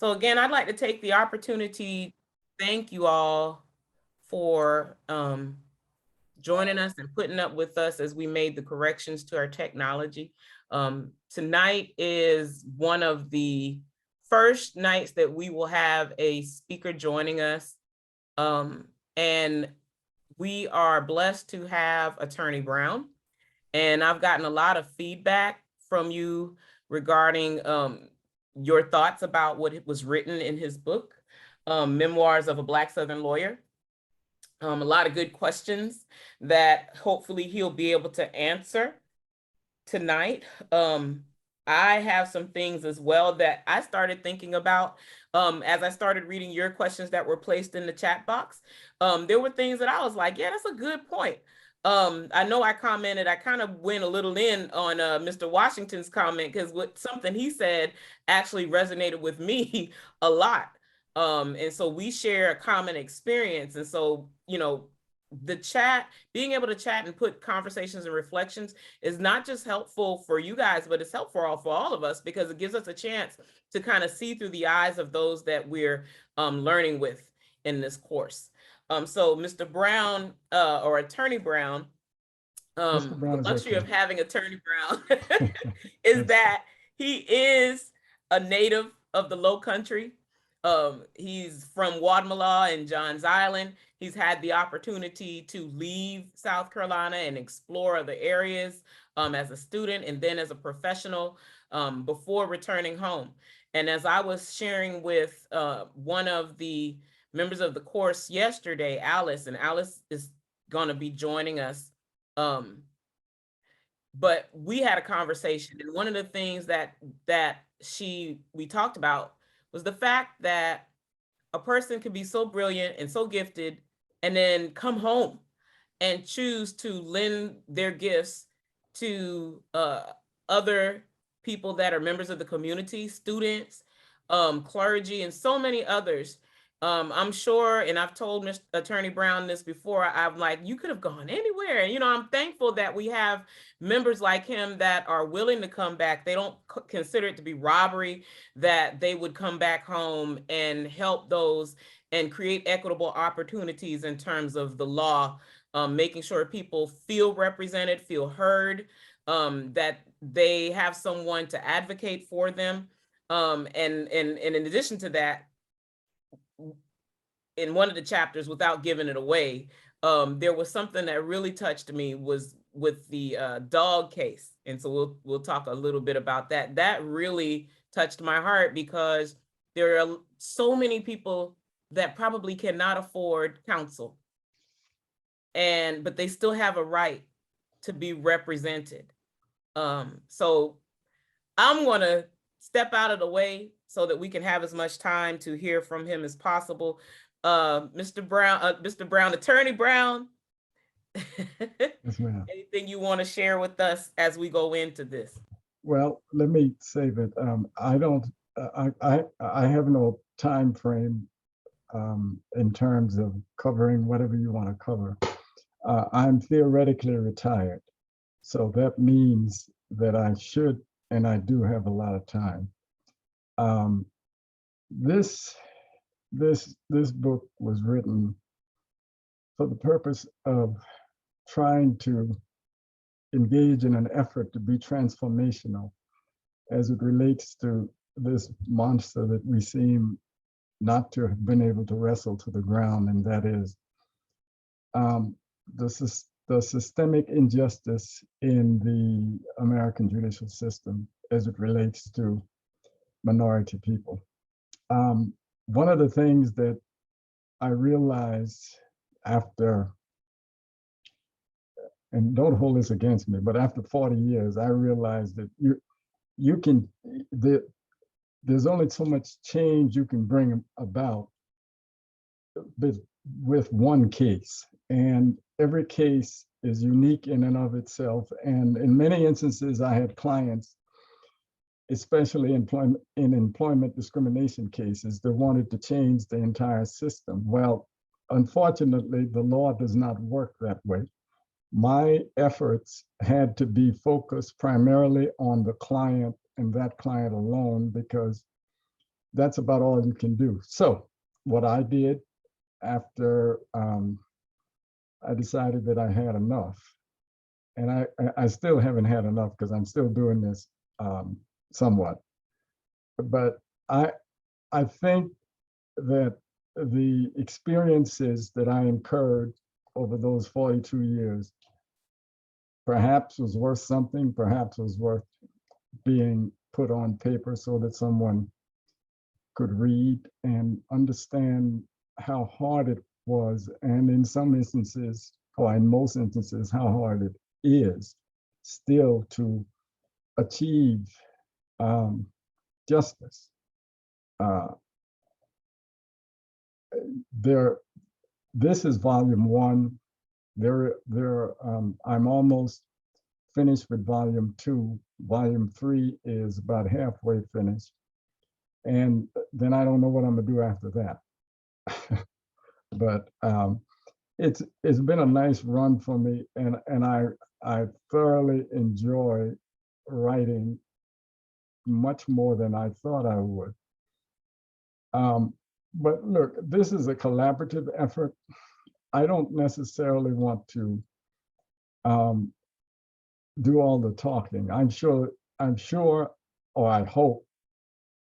So again, I'd like to take the opportunity to thank you all for joining us and putting up with us as we made the corrections to our technology. Tonight is one of the first nights that we will have a speaker joining us. And we are blessed to have Attorney Brown. And I've gotten a lot of feedback from you regarding your thoughts about what was written in his book, Memoirs of a Black Southern Lawyer. A lot of good questions that hopefully he'll be able to answer tonight. I have some things as well that I started thinking about as I started reading your questions that were placed in the chat box. There were things that I was like, yeah, that's a good point. I know I commented, I kind of went a little in on Mr. Washington's comment because what something he said actually resonated with me a lot. And so we share a common experience. And so, you know, the chat, being able to chat and put conversations and reflections is not just helpful for you guys, but it's helpful for all of us because it gives us a chance to kind of see through the eyes of those that we're learning with in this course. So Mr. Brown, or Attorney Brown, Mr. Brown the is luxury okay. of having Attorney Brown is that he is a native of the Lowcountry. He's from Guatemala and Johns Island. He's had the opportunity to leave South Carolina and explore other areas as a student and then as a professional before returning home. And as I was sharing with one of the members of the course yesterday, Alice, and Alice is going to be joining us. But we had a conversation, and one of the things that we talked about was the fact that a person can be so brilliant and so gifted and then come home and choose to lend their gifts to other people that are members of the community, students, clergy, and so many others. I'm sure, and I've told Mr. Attorney Brown this before, I'm like, you could have gone anywhere. And, you know, I'm thankful that we have members like him that are willing to come back. They don't consider it to be robbery, that they would come back home and help those and create equitable opportunities in terms of the law, making sure people feel represented, feel heard, that they have someone to advocate for them. And in addition to that, in one of the chapters, without giving it away, there was something that really touched me was with the dog case. And so we'll talk a little bit about that. That really touched my heart because there are so many people that probably cannot afford counsel, but they still have a right to be represented. So I'm going to step out of the way so that we can have as much time to hear from him as possible. Mr. Brown, Attorney Brown, Yes, ma'am. Anything you want to share with us as we go into this? Well, let me say that I have no time frame in terms of covering whatever you want to cover. I'm theoretically retired, so that means that I should, and I do have a lot of time. This book was written for the purpose of trying to engage in an effort to be transformational as it relates to this monster that we seem not to have been able to wrestle to the ground, and that is the systemic injustice in the American judicial system as it relates to minority people. One of the things that I realized after, and don't hold this against me, but after 40 years, I realized that there's only so much change you can bring about with one case. And every case is unique in and of itself. And in many instances, I had clients, especially in employment discrimination cases, that wanted to change the entire system. Well, unfortunately, the law does not work that way. My efforts had to be focused primarily on the client and that client alone, because that's about all you can do. So what I did after I decided that I had enough, and I still haven't had enough because I'm still doing this somewhat, but I think that the experiences that I incurred over those 42 years perhaps was worth something, perhaps was worth being put on paper so that someone could read and understand how hard it was, and in some instances, or in most instances, how hard it is still to achieve justice. This is volume one. I'm almost finished with volume two. Volume three is about halfway finished. And then I don't know what I'm gonna do after that. But it's been a nice run for me, and I thoroughly enjoy writing much more than I thought I would. But look, this is a collaborative effort. I don't necessarily want to do all the talking. I'm sure, or I hope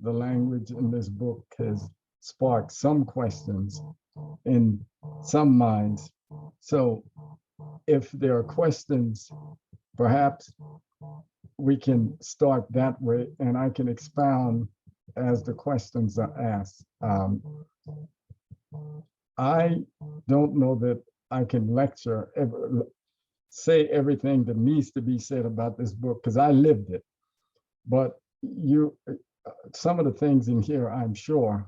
the language in this book has sparked some questions in some minds. So if there are questions, perhaps we can start that way, and I can expound as the questions are asked. I don't know that I can lecture, say everything that needs to be said about this book, because I lived it. But some of the things in here, I'm sure,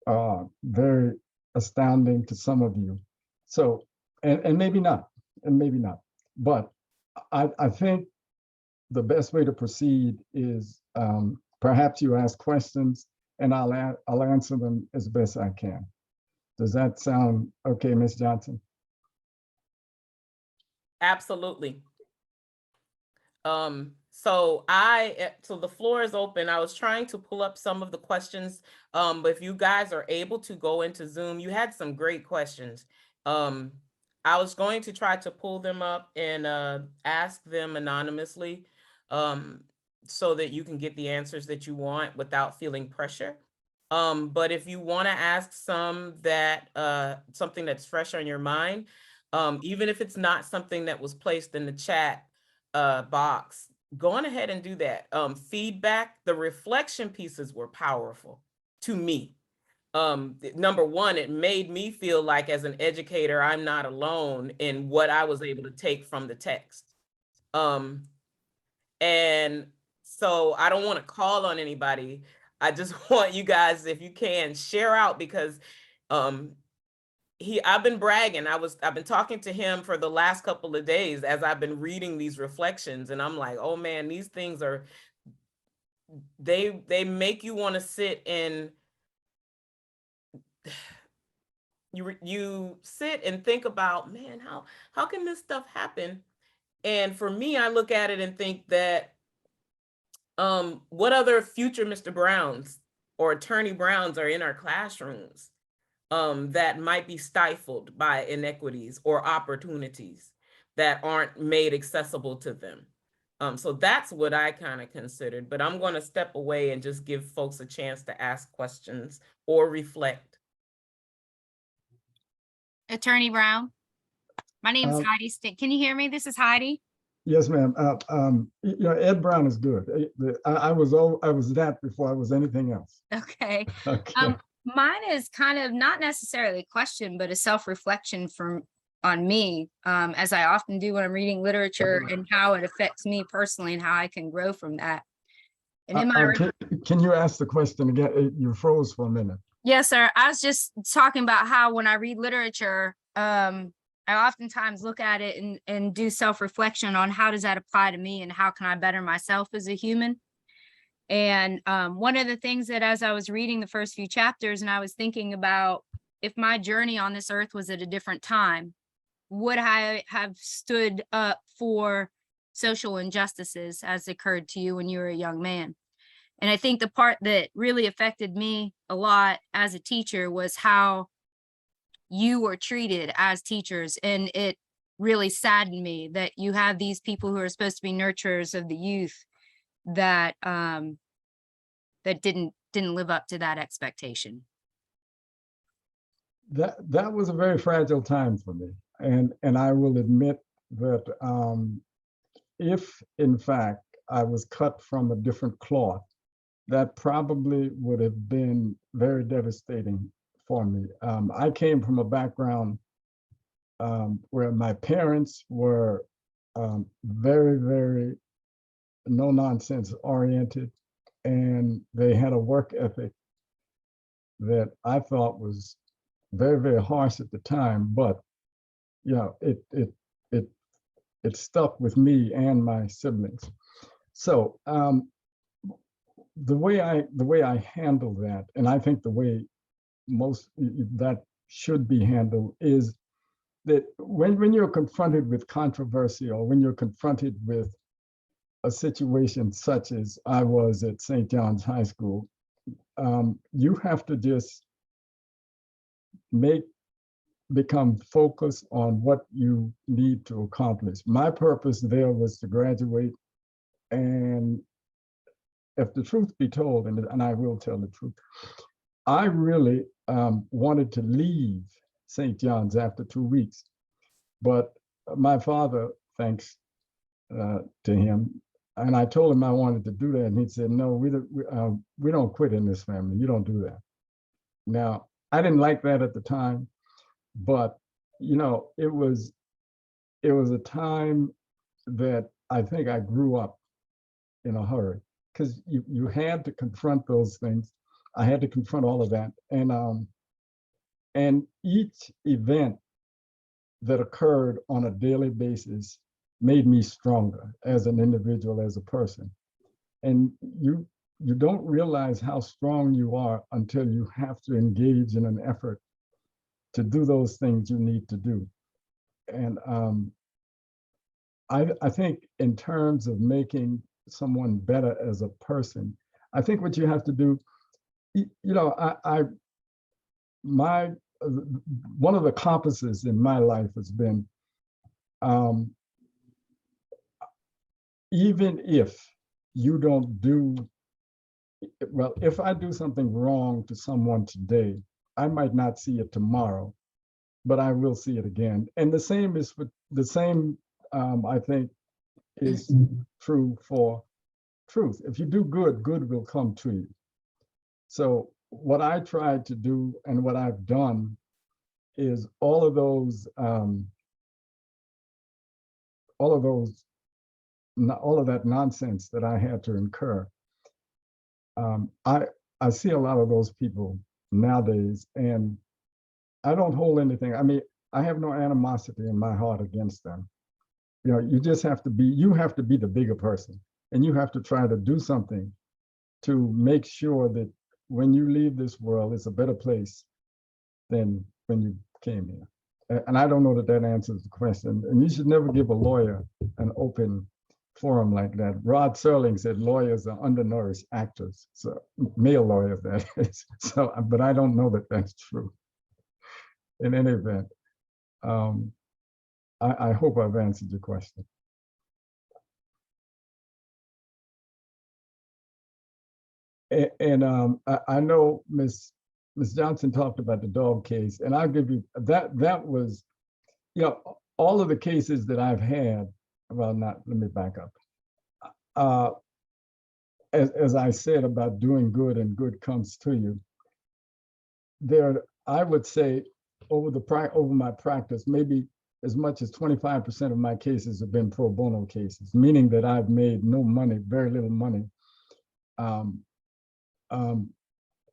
are very astounding to some of you. So, and maybe not, But I think the best way to proceed is perhaps you ask questions, and I'll answer them as best I can. Does that sound okay, Ms. Johnson? Absolutely. So the floor is open. I was trying to pull up some of the questions, but if you guys are able to go into Zoom, you had some great questions. I was going to try to pull them up and ask them anonymously, so that you can get the answers that you want without feeling pressure. But if you want to ask something that's fresh on your mind, even if it's not something that was placed in the chat box, go on ahead and do that. Feedback, the reflection pieces were powerful to me. Number one, it made me feel like as an educator, I'm not alone in what I was able to take from the text. And so I don't want to call on anybody. I just want you guys, if you can, share out, because I've been bragging. I've been talking to him for the last couple of days as I've been reading these reflections, and I'm like, oh man, these things are, they make you want to sit in, you sit and think about, man, how can this stuff happen? And for me, I look at it and think that what other future Mr. Browns or Attorney Browns are in our classrooms that might be stifled by inequities or opportunities that aren't made accessible to them. So that's what I kind of considered, but I'm going to step away and just give folks a chance to ask questions or reflect. Attorney Brown, my name is Heidi Stick. Can you hear me? This is Heidi. Yes, ma'am. Ed Brown is good. I was that before I was anything else. Okay. Okay. Mine is kind of not necessarily a question, but a self-reflection on me, as I often do when I'm reading literature, and how it affects me personally and how I can grow from that. And in my can you ask the question again? You froze for a minute. Yes, sir. I was just talking about how when I read literature, I oftentimes look at it and do self-reflection on how does that apply to me and how can I better myself as a human. And one of the things that as I was reading the first few chapters and I was thinking about, if my journey on this earth was at a different time, would I have stood up for social injustices as occurred to you when you were a young man? And I think the part that really affected me a lot as a teacher was how you were treated as teachers. And it really saddened me that you have these people who are supposed to be nurturers of the youth that that didn't live up to that expectation. That was a very fragile time for me. And I will admit that if in fact I was cut from a different cloth, that probably would have been very devastating for me. I came from a background where my parents were very, very no nonsense oriented, and they had a work ethic that I thought was very, very harsh at the time, but you know, it stuck with me and my siblings. So the way I handle that, and I think the way most that should be handled, is that when you're confronted with controversy, or when you're confronted with a situation such as I was at St. John's High School, you have to just become focused on what you need to accomplish. My purpose there was to graduate, and if the truth be told, and I will tell the truth, I really wanted to leave St. John's after 2 weeks, but my father, thanks to him, and I told him I wanted to do that, and he said, "No, we don't quit in this family. You don't do that." Now, I didn't like that at the time, but you know, it was a time that I think I grew up in a hurry, because you had to confront those things. I had to confront all of that, and each event that occurred on a daily basis made me stronger as an individual, as a person. And you don't realize how strong you are until you have to engage in an effort to do those things you need to do. And I think in terms of making someone better as a person, I think what you have to do, you know, one of the compasses in my life has been, even if you don't do, well, if I do something wrong to someone today, I might not see it tomorrow, but I will see it again. And the same is for the same, I think, is true for truth. If you do good, good will come to you. So what I tried to do, and what I've done, is all of that nonsense that I had to incur. I see a lot of those people nowadays, and I don't hold anything. I mean, I have no animosity in my heart against them. You know, you have to be the bigger person, and you have to try to do something to make sure that when you leave this world, it's a better place than when you came here. And I don't know that that answers the question. And you should never give a lawyer an open forum like that. Rod Serling said lawyers are undernourished actors, so male lawyers, that is. So, but I don't know that that's true. In any event, I hope I've answered your question. And I know Ms. Johnson talked about the dog case, and I'll give you that. That was, you know, all of the cases that I've had. Well, let me back up. As I said about doing good and good comes to you, there, I would say, over my practice, maybe as much as 25% of my cases have been pro bono cases, meaning that I've made no money, very little money,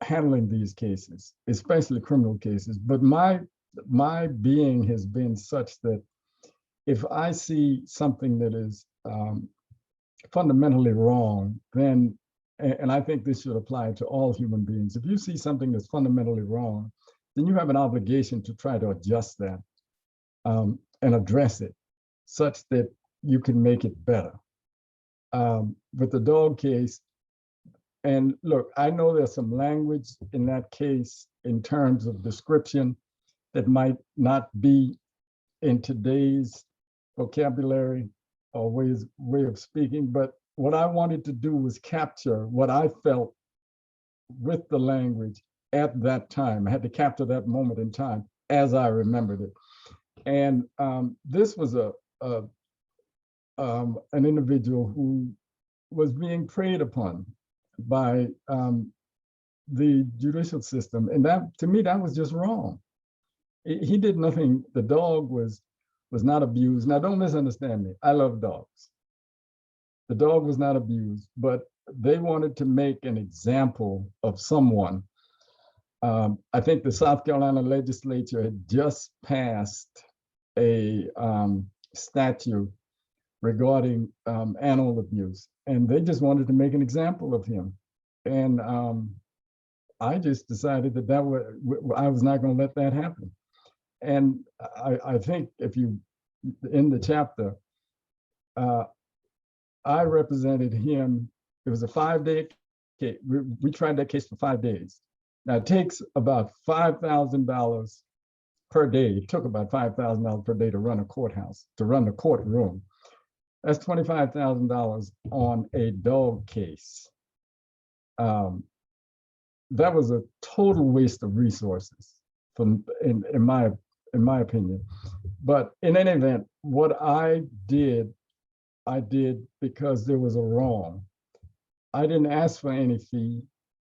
handling these cases, especially criminal cases. But my being has been such that if I see something that is fundamentally wrong, then, and I think this should apply to all human beings, if you see something that's fundamentally wrong, then you have an obligation to try to adjust that and address it such that you can make it better. With the dog case, And look, I know there's some language in that case in terms of description that might not be in today's vocabulary or way of speaking, but what I wanted to do was capture what I felt with the language at that time. I had to capture that moment in time as I remembered it. And this was an individual who was being preyed upon by the judicial system. And that, to me, that was just wrong. He did nothing. The dog was not abused. Now, don't misunderstand me. I love dogs. The dog was not abused, but they wanted to make an example of someone. I think the South Carolina legislature had just passed a statute regarding animal abuse, and they just wanted to make an example of him. And I just decided that I was not going to let that happen. And I think if you, in the chapter, I represented him. It was a 5-day case. We tried that case for 5 days. Now it takes about $5,000 per day. It took about $5,000 per day to run a courthouse, to run the courtroom. That's $25,000 on a dog case. That was a total waste of resources, in my opinion. But in any event, what I did because there was a wrong. I didn't ask for any fee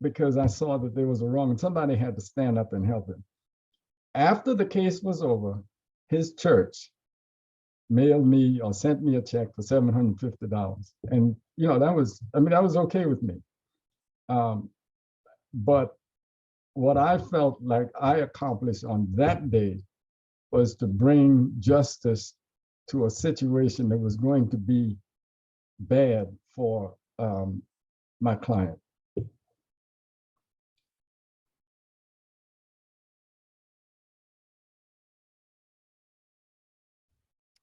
because I saw that there was a wrong and somebody had to stand up and help him. After the case was over, his church mailed me or sent me a check for $750. And that was okay with me. But what I felt like I accomplished on that day was to bring justice to a situation that was going to be bad for my client.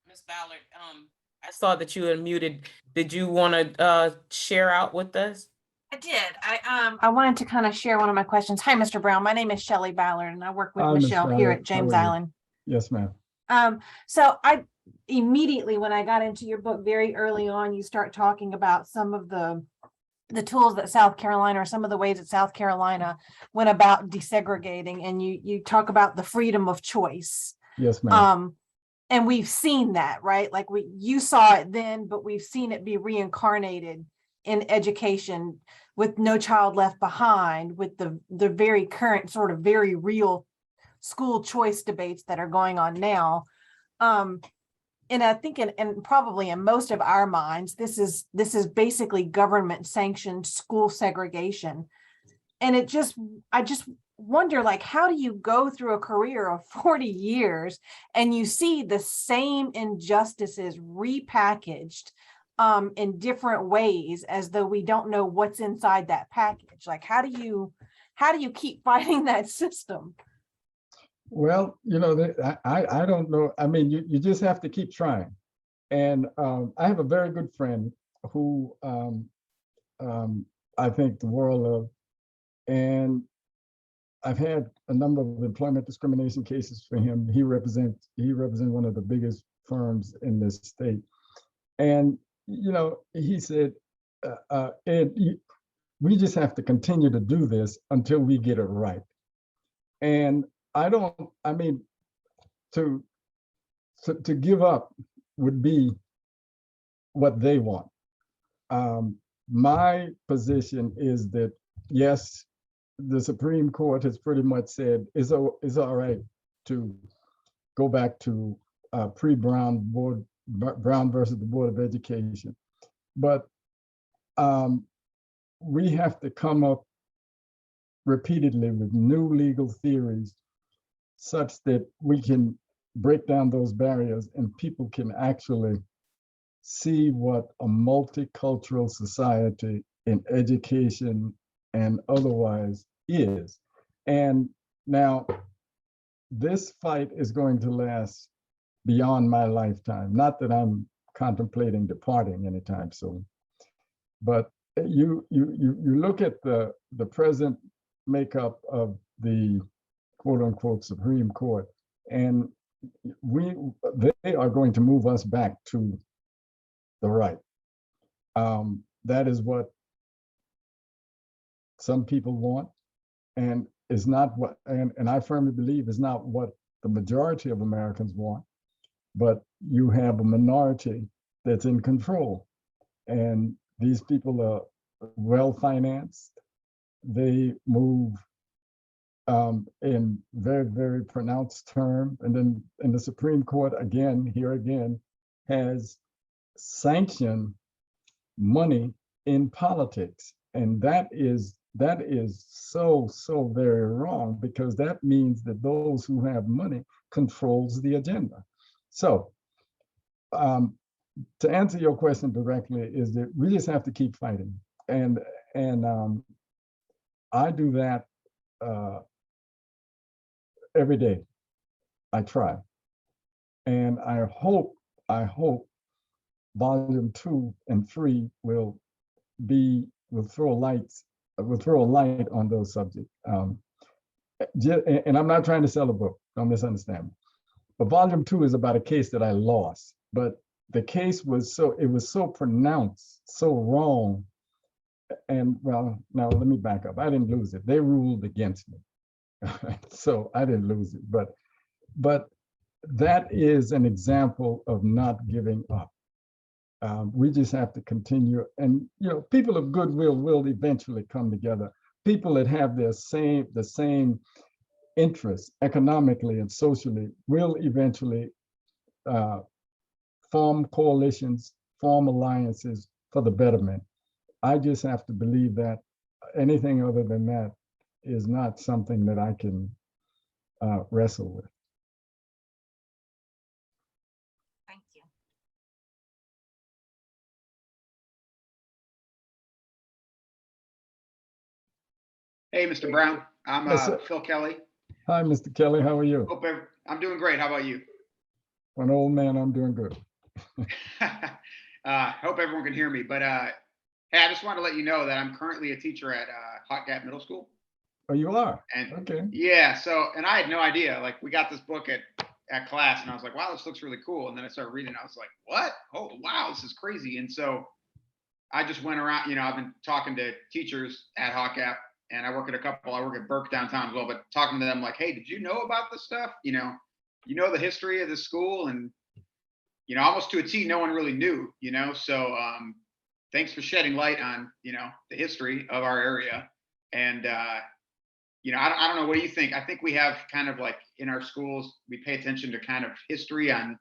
Ms. Ballard, I saw that you unmuted. Did you want to share out with us? I did. I wanted to kind of share one of my questions. Hi, Mr. Brown. My name is Shelley Ballard, and I work with Michelle here at James Island. Yes, ma'am. So I immediately, when I got into your book very early on, you start talking about some of the tools that South Carolina, or some of the ways that South Carolina went about desegregating, and you talk about the freedom of choice. Yes, ma'am. And we've seen that, right? Like you saw it then, but we've seen it be reincarnated in education with No Child Left Behind, with the very current sort of very real school choice debates that are going on now. And I think and probably in most of our minds, this is basically government sanctioned school segregation. And I just wonder, like, how do you go through a career of 40 years and you see the same injustices repackaged in different ways, as though we don't know what's inside that package? Like, how do you keep fighting that system? Well, I don't know. I mean, you just have to keep trying. And I have a very good friend who I think the world of, and I've had a number of employment discrimination cases for him. He represents one of the biggest firms in this state. And, he said, Ed, we just have to continue to do this until we get it right. And to give up would be what they want. My position is that, yes, the Supreme Court has pretty much said it's all right to go back to pre-Brown Brown versus the Board of Education. But we have to come up repeatedly with new legal theories such that we can break down those barriers and people can actually see what a multicultural society in education and otherwise is. And now this fight is going to last beyond my lifetime. Not that I'm contemplating departing anytime soon, but you look at the present makeup of the quote unquote Supreme Court, and they are going to move us back to the right. That is what some people want, and is not what, and I firmly believe is not what the majority of Americans want, but you have a minority that's in control. And these people are well-financed. They move in very, very pronounced terms. And then in the Supreme Court, here again, has sanctioned money in politics. And that is so very wrong, because that means that those who have money controls the agenda. So to answer your question directly, is that we just have to keep fighting. And I do that every day. I try. And I hope volume 2 and 3 will throw a light on those subjects. And I'm not trying to sell a book, don't misunderstand me. But volume 2 is about a case that I lost, but the case was so pronounced, so wrong. And well, now let me back up. I didn't lose it. They ruled against me. So I didn't lose it, but that is an example of not giving up. We just have to continue, and people of goodwill will eventually come together. People that have the same interests economically and socially will eventually form coalitions, form alliances for the betterment. I just have to believe that. Anything other than that is not something that I can wrestle with. Thank you. Hey, Mr. Brown. I'm Yes, Phil Kelly. Hi, Mr. Kelly. How are you? I'm doing great. How about you? For an old man, I'm doing good. Hope everyone can hear me. But hey, I just wanted to let you know that I'm currently a teacher at Hot Gap Middle School. Oh, you are? And okay. Yeah, so, and I had no idea. Like, we got this book at class, and I was like, wow, this looks really cool. And then I started reading it. I was like, what? Oh, wow, this is crazy. And so I just went around, I've been talking to teachers at Hot Gap, and I work at Burke downtown as well, but talking to them like, hey, did you know about this stuff? You know the history of the school, and almost to a T, no one really knew, so thanks for shedding light on, the history of our area. And, I don't know, what do you think? I think we have kind of like in our schools, we pay attention to kind of history on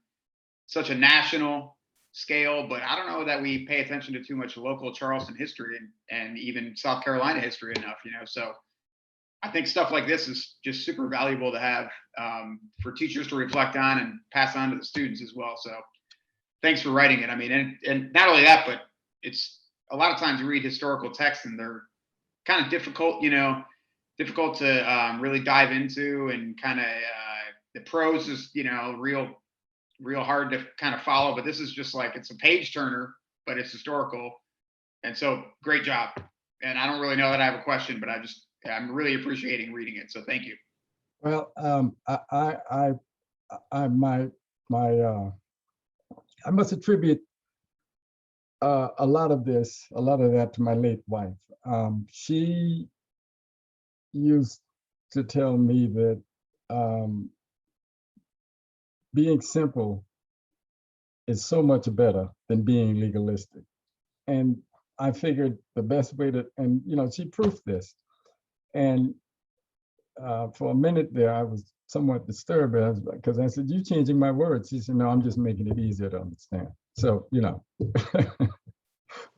such a national scale, but I don't know that we pay attention to too much local Charleston history and even South Carolina history enough, so I think stuff like this is just super valuable to have for teachers to reflect on and pass on to the students as well. So thanks for writing it. I mean, and not only that, but it's a lot of times you read historical texts and they're kind of difficult, difficult to really dive into, and kind of the prose is, real hard to kind of follow, but this is just like, it's a page turner, but it's historical. And so great job. And I don't really know that I have a question, but I'm really appreciating reading it. So thank you. Well, I must attribute a lot of that to my late wife. She used to tell me that being simple is so much better than being legalistic. And I figured the best way to, and she proofed this. And for a minute there, I was somewhat disturbed because I said, "You changing my words." She said, "No, I'm just making it easier to understand." So,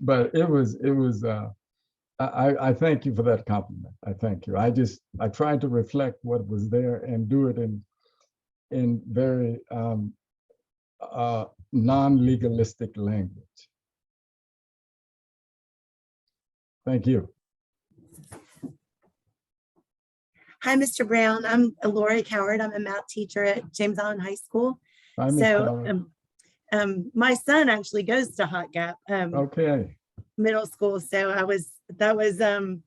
but it was, I thank you for that compliment. I thank you. I tried to reflect what was there and do it in very non-legalistic language. Thank you. Hi, Mr. Brown. I'm Lori Coward. I'm a math teacher at James Allen High School. Hi, Ms. Coward. My son actually goes to Hot Gap. Okay. middle school. So that was an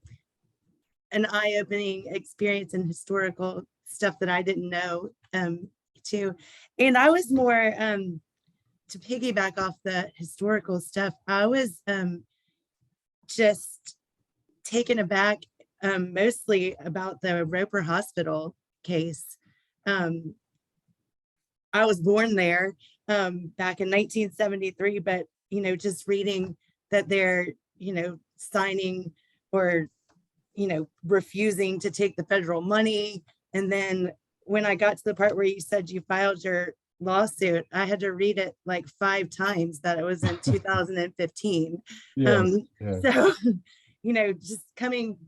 eye-opening experience in historical stuff that I didn't know too. And I was more to piggyback off the historical stuff. I was just taken aback mostly about the Roper Hospital case. I was born there back in 1973, but just reading that they're signing or refusing to take the federal money, and then when I got to the part where you said you filed your lawsuit, I had to read it like 5 times that it was in 2015. Yes, yes. So just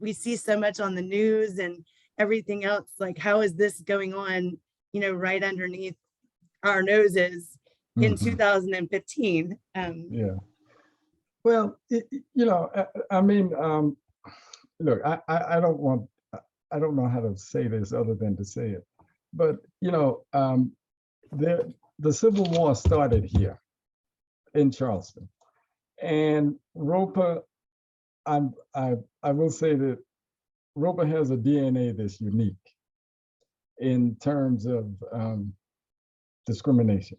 we see so much on the news and everything else, like how is this going on right underneath our noses in 2015. Yeah. Well, I mean, look, I don't know how to say this other than to say it, but the Civil War started here in Charleston, and Roper, I will say that Roper has a DNA that's unique in terms of discrimination.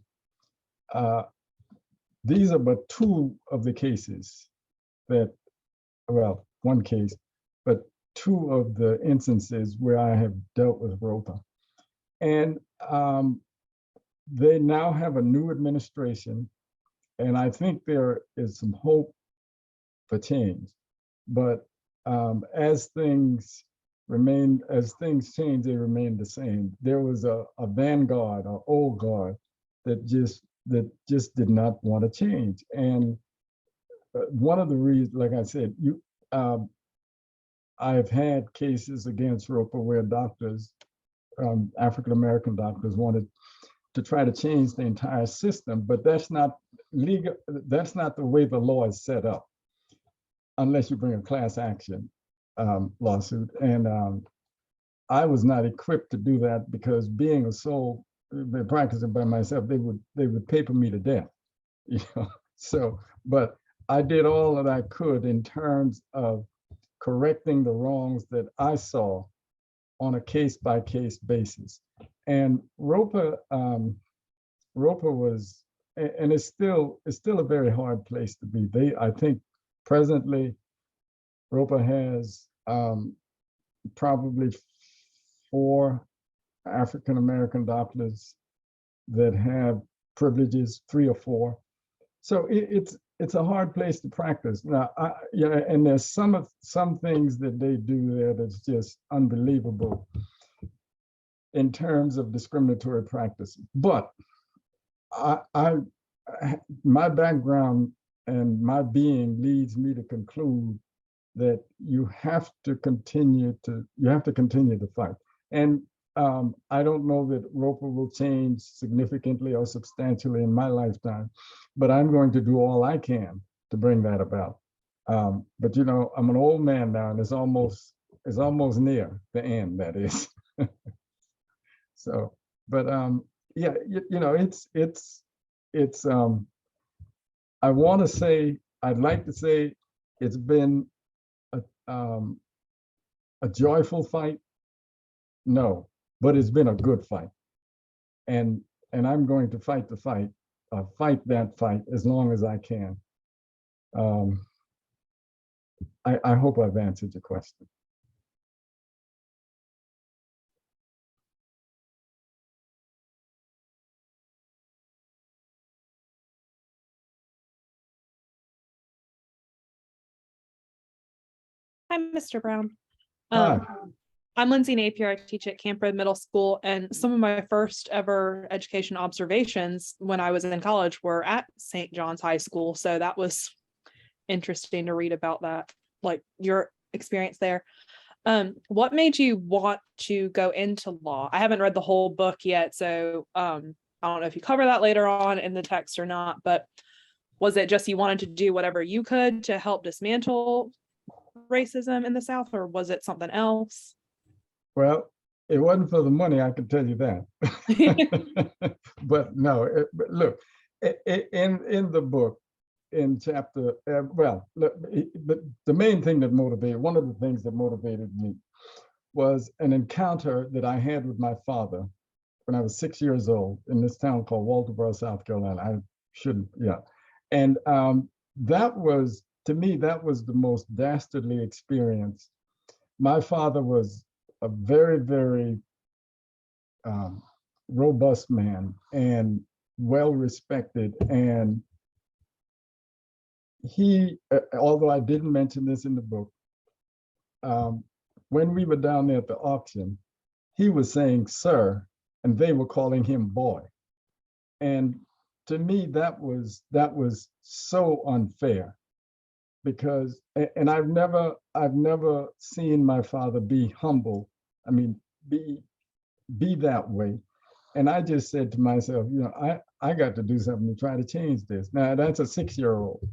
These are but 2 of the cases that, well, 1 case, but 2 of the instances where I have dealt with Roper. And they now have a new administration, and I think there is some hope for change. But as things change, they remain the same. There was a vanguard, an old guard that just did not want to change. And one of the reasons, like I said, I've had cases against Roper where doctors, African-American doctors, wanted to try to change the entire system, but that's not legal. That's not the way the law is set up, unless you bring a class action lawsuit. And I was not equipped to do that because being a sole practicing by myself, they would paper me to death, So, but I did all that I could in terms of correcting the wrongs that I saw on a case-by-case basis. And Roper was, and it's still a very hard place to be. I think presently Roper has probably 4 African-American doctors that have privileges, 3 or 4. So it's a hard place to practice. Now, and there's some things that they do there that's just unbelievable in terms of discriminatory practices. But my background and my being leads me to conclude that you have to continue to fight. And I don't know that Roper will change significantly or substantially in my lifetime, but I'm going to do all I can to bring that about. But I'm an old man now, and it's almost near the end, that is. So, but yeah, it's I want to say, I'd like to say it's been a joyful fight. No, but it's been a good fight, and I'm going to fight the fight, fight that fight as long as I can. I hope I've answered your question. Hi, Mr. Brown. Hi. I'm Lindsay Napier. I teach at Camp Road Middle School, and some of my first ever education observations when I was in college were at St. John's High School. So that was interesting to read about that, like your experience there. What made you want to go into law? I haven't read the whole book yet, so I don't know if you cover that later on in the text or not, but was it just you wanted to do whatever you could to help dismantle racism in the South, or was it something else? Well, it wasn't for the money, I can tell you that. But no, but look, in the book, in chapter, the main thing that motivated, one of the things that motivated me was an encounter that I had with my father when I was 6 years old in this town called Walterboro, South Carolina. I shouldn't, yeah. And that was, to me, that was the most dastardly experience. My father was a very, very robust man and well-respected. And he, although I didn't mention this in the book, when we were down there at the auction, he was saying, sir, and they were calling him boy. And to me, that was so unfair, because, and I've never seen my father be humble. I mean, be that way. And I just said to myself, you know, I got to do something to try to change this. Now, that's a 6-year-old.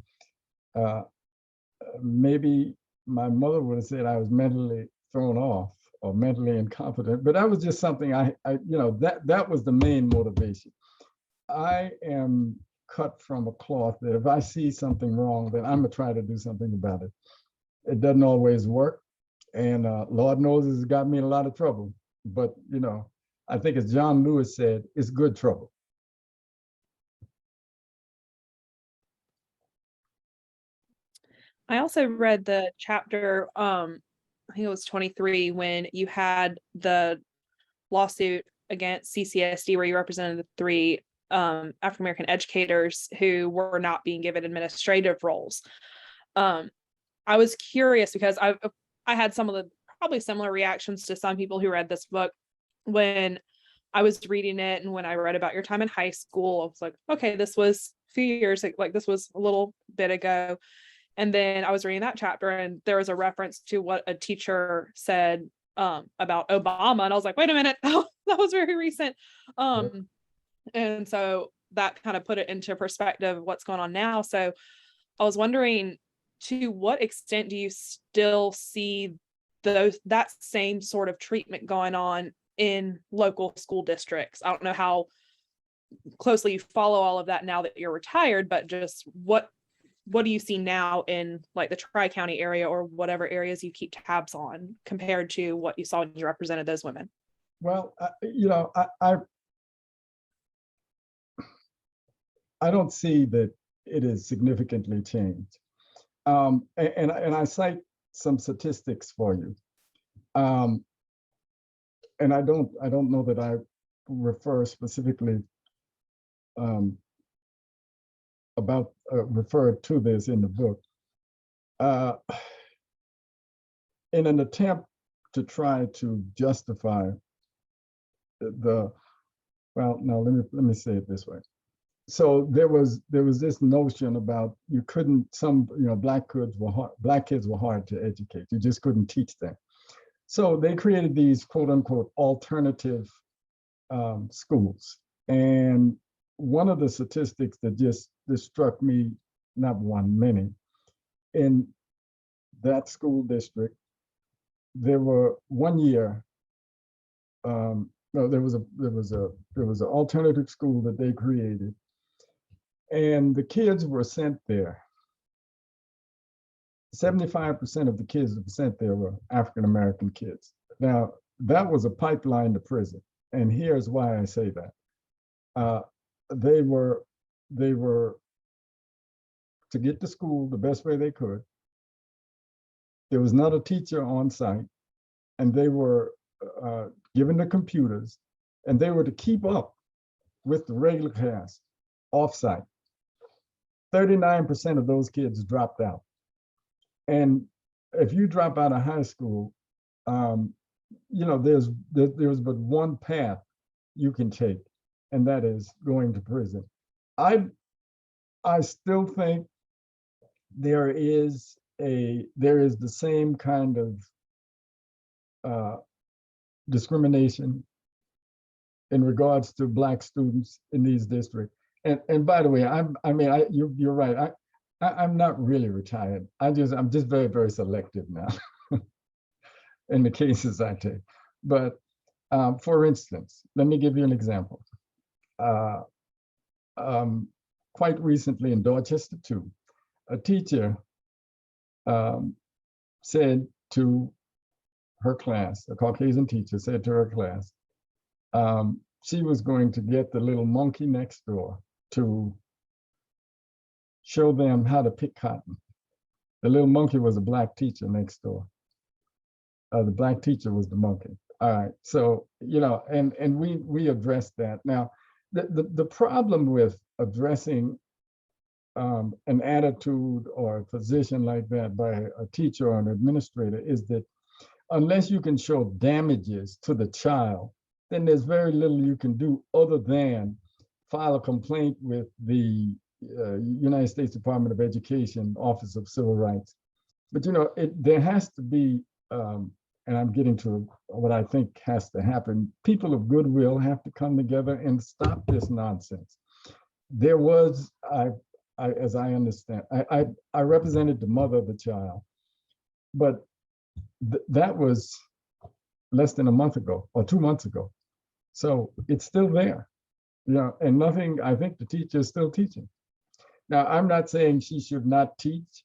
Maybe my mother would have said I was mentally thrown off or mentally incompetent, but that was just something I you know, that was the main motivation. I am cut from a cloth that if I see something wrong, then I'm gonna try to do something about it. It doesn't always work, and Lord knows it's got me in a lot of trouble. But you know, I think as John Lewis said, it's good trouble. I also read the chapter, I think it was 23, when you had the lawsuit against CCSD, where you represented the 3 African-American educators who were not being given administrative roles. I was curious because I had some of the probably similar reactions to some people who read this book when I was reading it, and when I read about your time in high school. I was like, okay, this was a few years, like this was a little bit ago. And then I was reading that chapter, and there was a reference to what a teacher said about Obama, and I was like, wait a minute, that was very recent. And so that kind of put it into perspective what's going on now. So I was wondering, to what extent do you still see that same sort of treatment going on in local school districts? I don't know how closely you follow all of that now that you're retired, but just what do you see now in like the Tri-County area or whatever areas you keep tabs on compared to what you saw when you represented those women? Well, you know, I don't see that it is significantly changed. And I cite some statistics for you. And I don't know that I refer specifically referred to this in the book. In an attempt to try to justify well, no, let me say it this way. So there was this notion about you couldn't, black kids were hard to educate. You just couldn't teach them. So they created these quote unquote alternative schools. And one of the statistics that just struck me, not one, many, in that school district, there were one year, there was an alternative school that they created, and the kids were sent there. 75% of the kids that were sent there were African-American kids. Now, that was a pipeline to prison. And here's why I say that. They were to get to school the best way they could. There was not a teacher on site, and they were given the computers, and they were to keep up with the regular class off-site. 39% of those kids dropped out. And if you drop out of high school, there's but one path you can take, and that is going to prison. I still think there is the same kind of discrimination in regards to Black students in these districts. And by the way, you're right. I'm not really retired. I'm just very, very selective now in the cases I take. But for instance, let me give you an example. Quite recently in Dorchester 2, a teacher said to her class, a Caucasian teacher said to her class, she was going to get the little monkey next door to show them how to pick cotton. The little monkey was a black teacher next door. The black teacher was the monkey. All right, so, you know, and we addressed that. Now, the problem with addressing an attitude or a position like that by a teacher or an administrator is that unless you can show damages to the child, then there's very little you can do other than file a complaint with the United States Department of Education, Office of Civil Rights. But, you know, there has to be, and I'm getting to what I think has to happen, people of goodwill have to come together and stop this nonsense. There was, as I understand, I represented the mother of the child, but that was less than a month ago or 2 months ago. So it's still there, you know, and nothing, I think the teacher is still teaching. Now, I'm not saying she should not teach.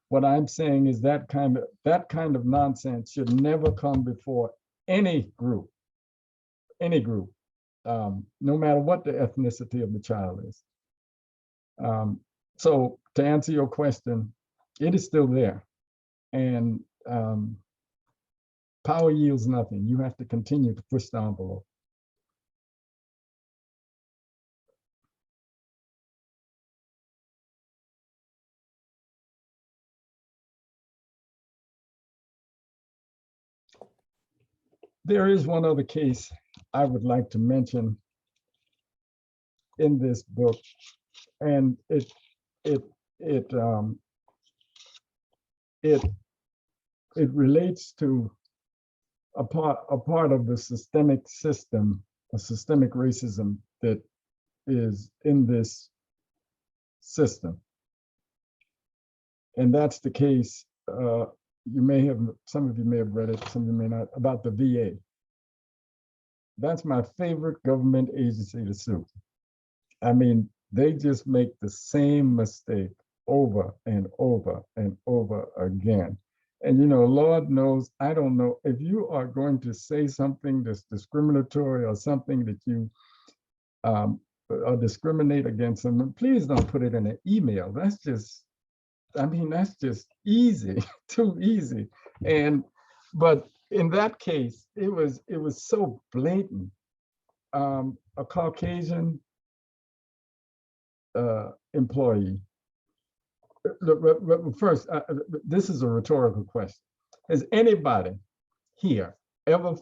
What I'm saying is that kind of nonsense should never come before any group, no matter what the ethnicity of the child is. So to answer your question, it is still there. And power yields nothing. You have to continue to push the envelope. There is one other case I would like to mention in this book, and it relates to a part of the systemic system, a systemic racism that is in this system. And that's the case, some of you may have read it, some of you may not, about the VA. That's my favorite government agency to sue. I mean, they just make the same mistake over and over and over again. And, you know, Lord knows, I don't know, if you are going to say something that's discriminatory or something that you or discriminate against someone, please don't put it in an email. That's just, I mean, that's just easy, too easy. But in that case, it was so blatant. A Caucasian employee. First, this is a rhetorical question. Has anybody here ever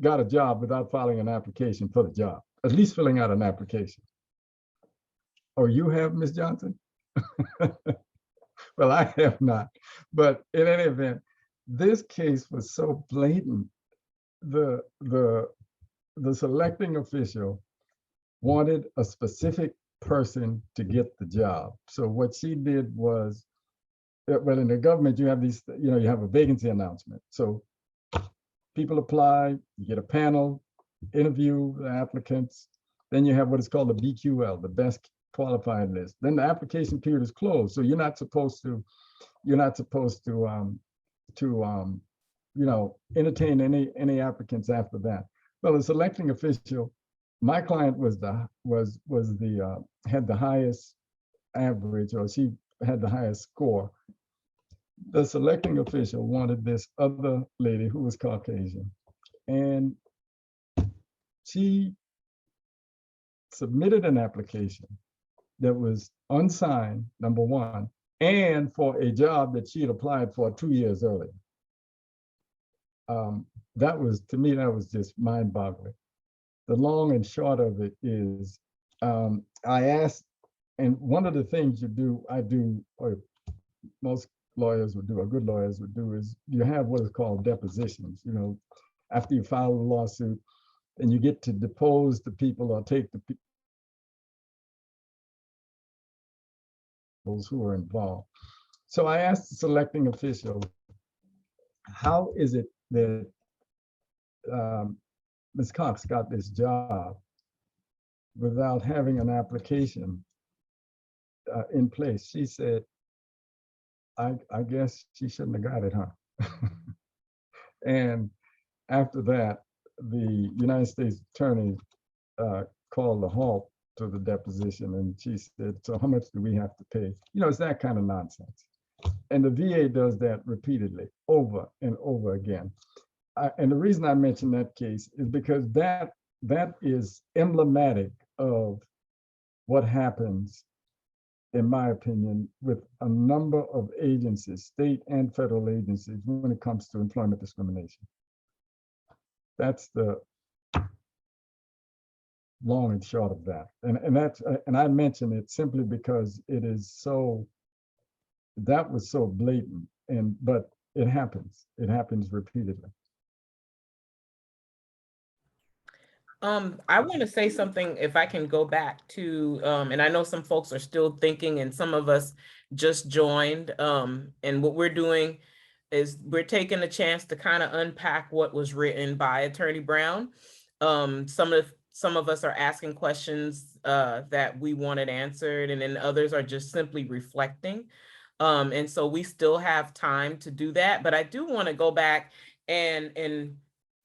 got a job without filing an application for the job? At least filling out an application. Or you have, Ms. Johnson? Well, I have not. But in any event, this case was so blatant. The selecting official wanted a specific person to get the job. So what she did was, well, in the government, you have these, you know, you have a vacancy announcement. So people apply, you get a panel, interview the applicants. Then you have what is called the BQL, the best qualified list. Then the application period is closed. So you're not supposed to you know, entertain any applicants after that. Well, the selecting official, my client had the highest average, or she had the highest score. The selecting official wanted this other lady who was Caucasian, and she submitted an application that was unsigned, number one, and for a job that she had applied for 2 years earlier. That was, to me, that was just mind-boggling. The long and short of it is, I asked, and one of the things I do, or most lawyers would do, or good lawyers would do, is you have what is called depositions. You know, after you file a lawsuit, and you get to depose the people or take the people who are involved. So I asked the selecting official, how is it that Ms. Cox got this job without having an application in place? She said, I guess she shouldn't have got it, huh? And after that, the United States attorney called a halt to the deposition, and she said, so how much do we have to pay? You know, it's that kind of nonsense. And the VA does that repeatedly, over and over again. And the reason I mention that case is because that is emblematic of what happens, in my opinion, with a number of agencies, state and federal agencies, when it comes to employment discrimination. That's the long and short of that. And I mention it simply because it is so, that was so blatant, but it happens repeatedly. I want to say something, if I can go back to, and I know some folks are still thinking, and some of us just joined, and what we're doing is we're taking a chance to kind of unpack what was written by Attorney Brown. Some of us are asking questions that we wanted answered, and then others are just simply reflecting. And so we still have time to do that, but I do want to go back and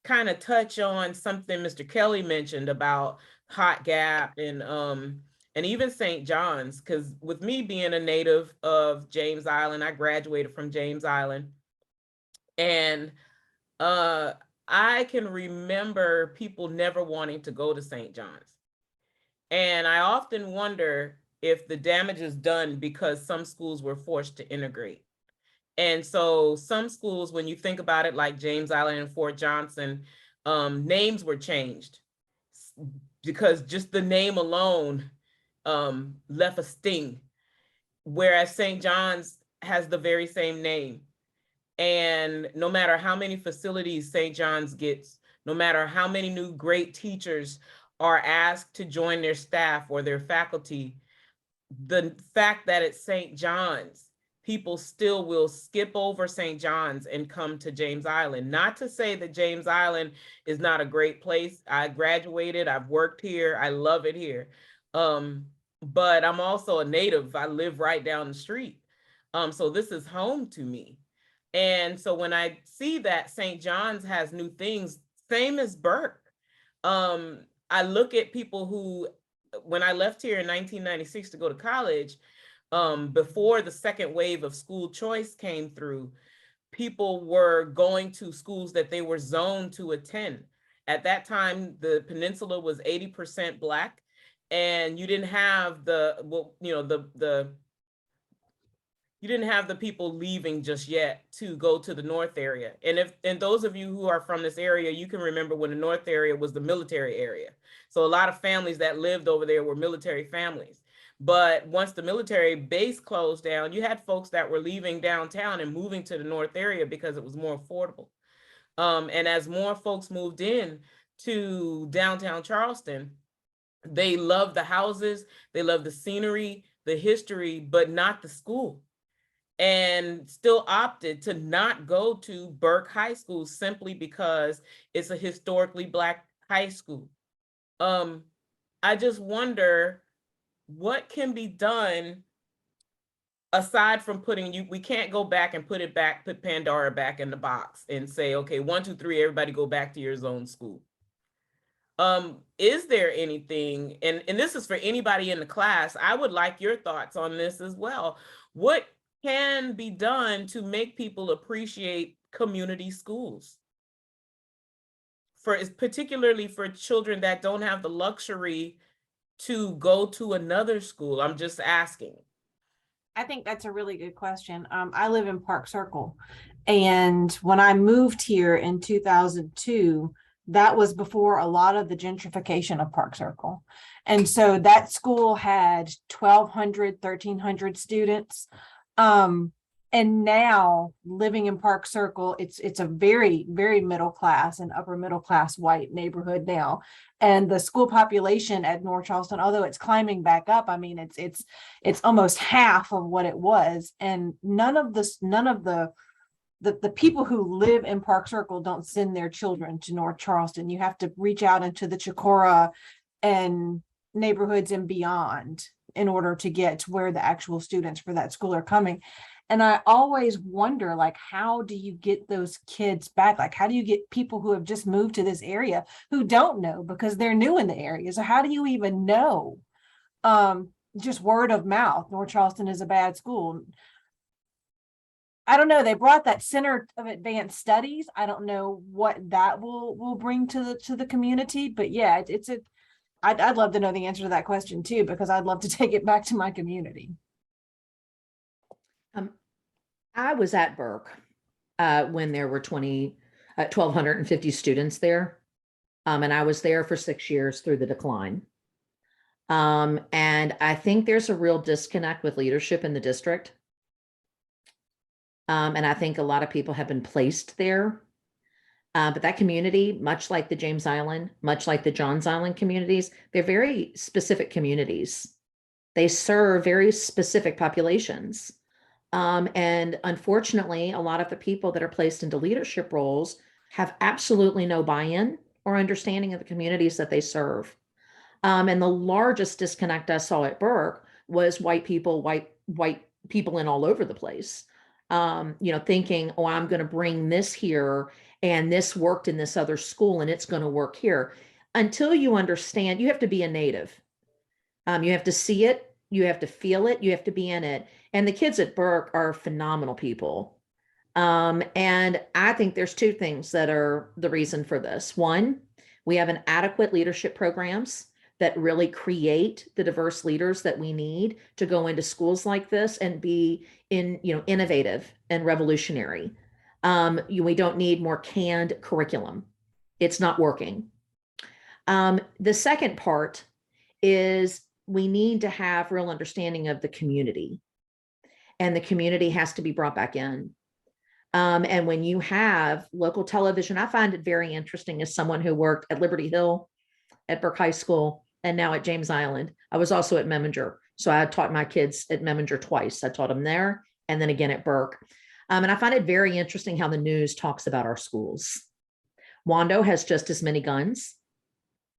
kind of touch on something Mr. Kelly mentioned about Hot Gap and even St. John's, because with me being a native of James Island, I graduated from James Island, and I can remember people never wanting to go to St. John's. And I often wonder if the damage is done because some schools were forced to integrate. And so some schools, when you think about it, like James Island and Fort Johnson, names were changed because just the name alone left a sting, whereas St. John's has the very same name. And no matter how many facilities St. John's gets, no matter how many new great teachers are asked to join their staff or their faculty, the fact that it's St. John's, people still will skip over St. John's and come to James Island. Not to say that James Island is not a great place. I graduated, I've worked here, I love it here. But I'm also a native. I live right down the street. So this is home to me. And so when I see that St. John's has new things, same as Burke. I look at people who, when I left here in 1996 to go to college, before the second wave of school choice came through, people were going to schools that they were zoned to attend. At that time, the peninsula was 80% Black, and you didn't have you didn't have the people leaving just yet to go to the North area. And those of you who are from this area, you can remember when the North area was the military area. So a lot of families that lived over there were military families. But once the military base closed down, you had folks that were leaving downtown and moving to the North area because it was more affordable. And as more folks moved in to downtown Charleston, they loved the houses, they loved the scenery, the history, but not the school. And still opted to not go to Burke High School simply because it's a historically Black high school. I just wonder what can be done aside from we can't go back and put Pandora back in the box and say, okay, 1, 2, 3, everybody go back to your zone school. Is there anything, and this is for anybody in the class, I would like your thoughts on this as well. What can be done to make people appreciate community schools, particularly for children that don't have the luxury to go to another school? I'm just asking. I think that's a really good question. I live in Park Circle, and when I moved here in 2002, that was before a lot of the gentrification of Park Circle. And so that school had 1,200, 1,300 students. And now living in Park Circle, it's a very, very middle class and upper middle class white neighborhood now. And the school population at North Charleston, although it's climbing back up, I mean, it's almost half of what it was. And none of the people who live in Park Circle don't send their children to North Charleston. You have to reach out into the Chicora and neighborhoods and beyond in order to get to where the actual students for that school are coming. And I always wonder, like, how do you get those kids back? Like, how do you get people who have just moved to this area who don't know because they're new in the area? So how do you even know? Just word of mouth, North Charleston is a bad school. I don't know. They brought that Center of Advanced Studies. I don't know what that will bring to the community, but yeah, I'd love to know the answer to that question too, because I'd love to take it back to my community. I was at Burke when there were 1,250 students there. And I was there for 6 years through the decline. And I think there's a real disconnect with leadership in the district. And I think a lot of people have been placed there. But that community, much like the James Island, much like the Johns Island communities, they're very specific communities. They serve very specific populations. And unfortunately, a lot of the people that are placed into leadership roles have absolutely no buy-in or understanding of the communities that they serve. And the largest disconnect I saw at Burke was white people in all over the place, thinking, oh, I'm going to bring this here and this worked in this other school and it's going to work here. Until you understand, you have to be a native. You have to see it, you have to feel it, you have to be in it. And the kids at Burke are phenomenal people. And I think there's two things that are the reason for this. One, we have an adequate leadership programs that really create the diverse leaders that we need to go into schools like this and be innovative and revolutionary. We don't need more canned curriculum. It's not working. The second part is we need to have real understanding of the community, and the community has to be brought back in. And when you have local television, I find it very interesting as someone who worked at Liberty Hill, at Burke High School, and now at James Island. I was also at Memminger. So I taught my kids at Memminger twice. I taught them there and then again at Burke. And I find it very interesting how the news talks about our schools. Wando has just as many guns,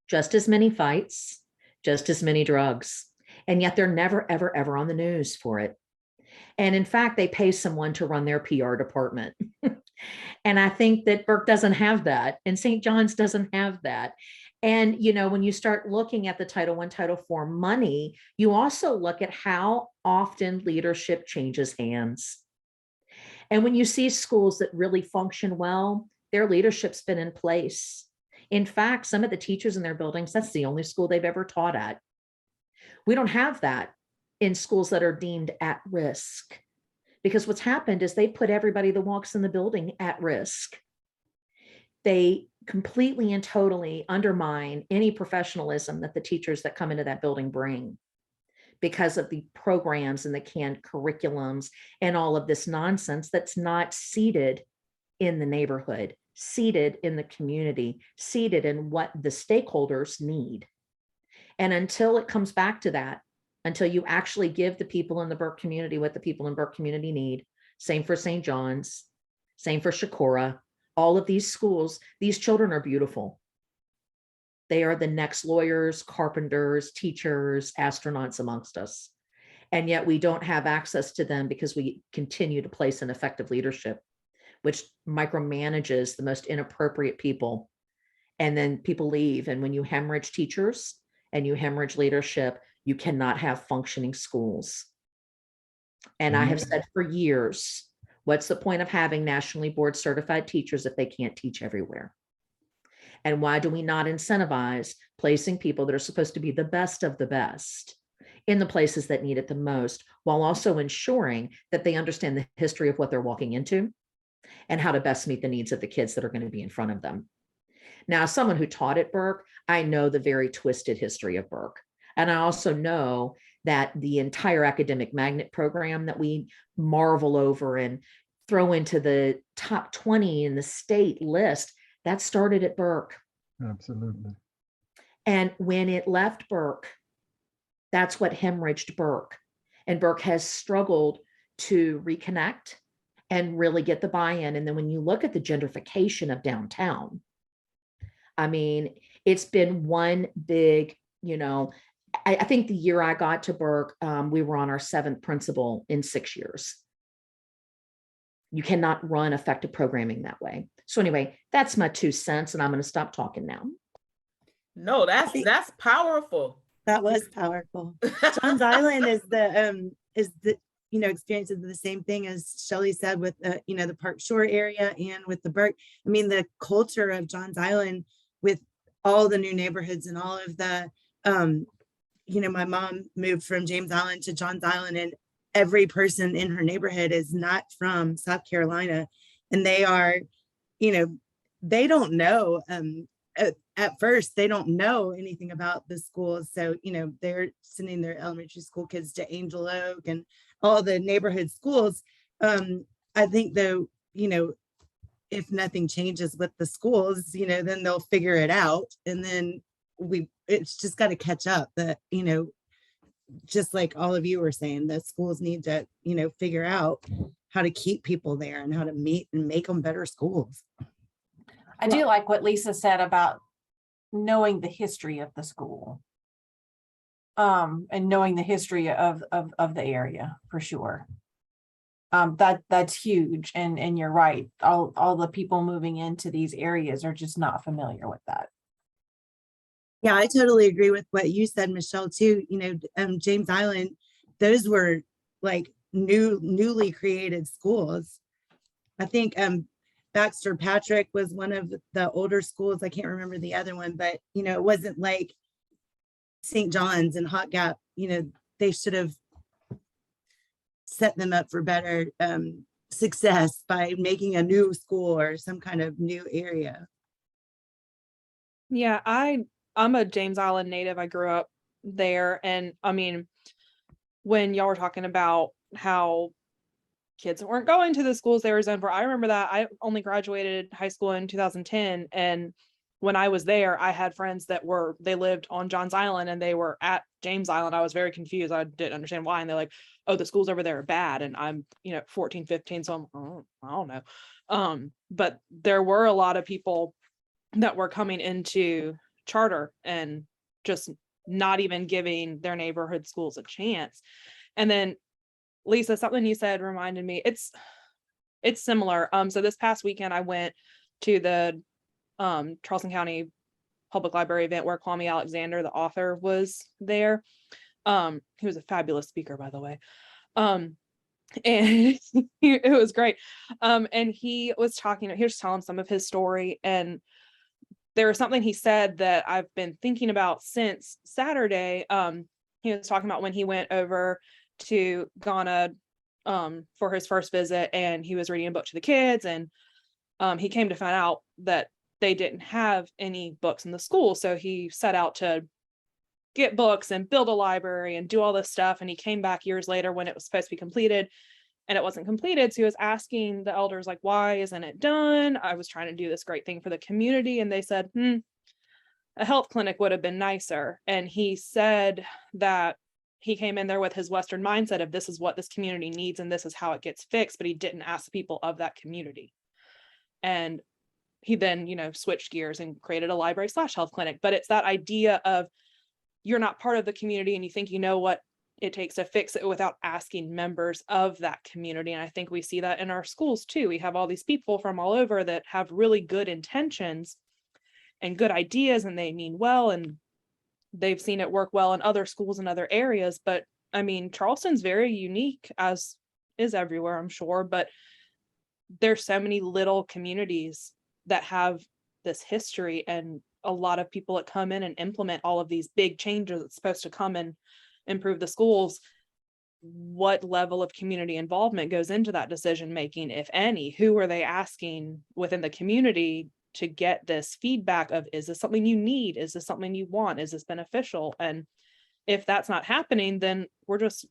just as many fights, just as many drugs. And yet they're never, ever, ever on the news for it. And in fact, they pay someone to run their PR department. And I think that Burke doesn't have that, and St. John's doesn't have that. And, when you start looking at the Title I, Title IV money, you also look at how often leadership changes hands. And when you see schools that really function well, their leadership's been in place. In fact, some of the teachers in their buildings, that's the only school they've ever taught at. We don't have that in schools that are deemed at risk, because what's happened is they put everybody that walks in the building at risk. They completely and totally undermine any professionalism that the teachers that come into that building bring, because of the programs and the canned curriculums and all of this nonsense that's not seated in the neighborhood, seated in the community, seated in what the stakeholders need. And until it comes back to that, until you actually give the people in the Burke community what the people in Burke community need, same for St. John's, same for Shakora, all of these schools, these children are beautiful. They are the next lawyers, carpenters, teachers, astronauts amongst us. And yet we don't have access to them because we continue to place ineffective leadership, which micromanages the most inappropriate people. And then people leave. And when you hemorrhage teachers and you hemorrhage leadership, you cannot have functioning schools. And I have said for years, what's the point of having nationally board certified teachers if they can't teach everywhere? And why do we not incentivize placing people that are supposed to be the best of the best in the places that need it the most, while also ensuring that they understand the history of what they're walking into and how to best meet the needs of the kids that are going to be in front of them? Now, as someone who taught at Burke, I know the very twisted history of Burke. And I also know that the entire academic magnet program that we marvel over and throw into the top 20 in the state list, that started at Burke. Absolutely. And when it left Burke, that's what hemorrhaged Burke. And Burke has struggled to reconnect and really get the buy-in. And then when you look at the gentrification of downtown, I mean, it's been one big, I think the year I got to Burke, we were on our 7th principal in 6 years. you cannot run effective programming that way. So anyway, that's my 2 cents, and I'm going to stop talking now. No, that's powerful. That was powerful. John's Island is the experience of the same thing as Shelley said with the Park Shore area and with the Burke. I mean, the culture of John's Island with all the new neighborhoods and all of the my mom moved from James Island to John's Island, and every person in her neighborhood is not from South Carolina, and they are, they don't know at first they don't know anything about the schools. So, they're sending their elementary school kids to Angel Oak and all the neighborhood schools. I think though, if nothing changes with the schools, then they'll figure it out. And then it's just got to catch up that, just like all of you were saying, the schools need to, figure out how to keep people there and how to meet and make them better schools. I do like what Lisa said about knowing the history of the school. And knowing the history of the area for sure. That's huge. And you're right. All the people moving into these areas are just not familiar with that. Yeah, I totally agree with what you said, Michelle, too. James Island, those were like newly created schools. I think Baxter Patrick was one of the older schools. I can't remember the other one, but it wasn't like St. John's and Hot Gap. They should have set them up for better success by making a new school or some kind of new area. Yeah, I'm a James Island native. I grew up there. And I mean, when y'all were talking about how kids weren't going to the schools they were zoned for, I remember that. I only graduated high school in 2010. And when I was there, I had friends that they lived on John's Island and they were at James Island. I was very confused. I didn't understand why. And they're like, oh, the schools over there are bad. And I'm, 14, 15. So I don't know. But there were a lot of people that were coming into charter and just not even giving their neighborhood schools a chance. And then Lisa, something you said reminded me, it's similar. So this past weekend I went to the Charleston County Public Library event where Kwame Alexander, the author, was there. He was a fabulous speaker, by the way. And it was great. And he was telling some of his story, and there was something he said that I've been thinking about since Saturday. He was talking about when he went over to Ghana for his first visit, and he was reading a book to the kids, and he came to find out that they didn't have any books in the school. So he set out to get books and build a library and do all this stuff. And he came back years later when it was supposed to be completed, and it wasn't completed. So he was asking the elders, like, why isn't it done? I was trying to do this great thing for the community. And they said, a health clinic would have been nicer. And he said that he came in there with his Western mindset of this is what this community needs and this is how it gets fixed, but he didn't ask the people of that community. And he then, switched gears and created a library/health clinic. But it's that idea of you're not part of the community and you think you know what it takes to fix it without asking members of that community. And I think we see that in our schools too. We have all these people from all over that have really good intentions and good ideas, and they mean well, and they've seen it work well in other schools in other areas. But I mean, Charleston's very unique, as is everywhere, I'm sure, but there's so many little communities that have this history, and a lot of people that come in and implement all of these big changes that's supposed to come and improve the schools. What level of community involvement goes into that decision making, if any? Who are they asking within the community to get this feedback of, is this something you need? Is this something you want? Is this beneficial? And if that's not happening, then we're just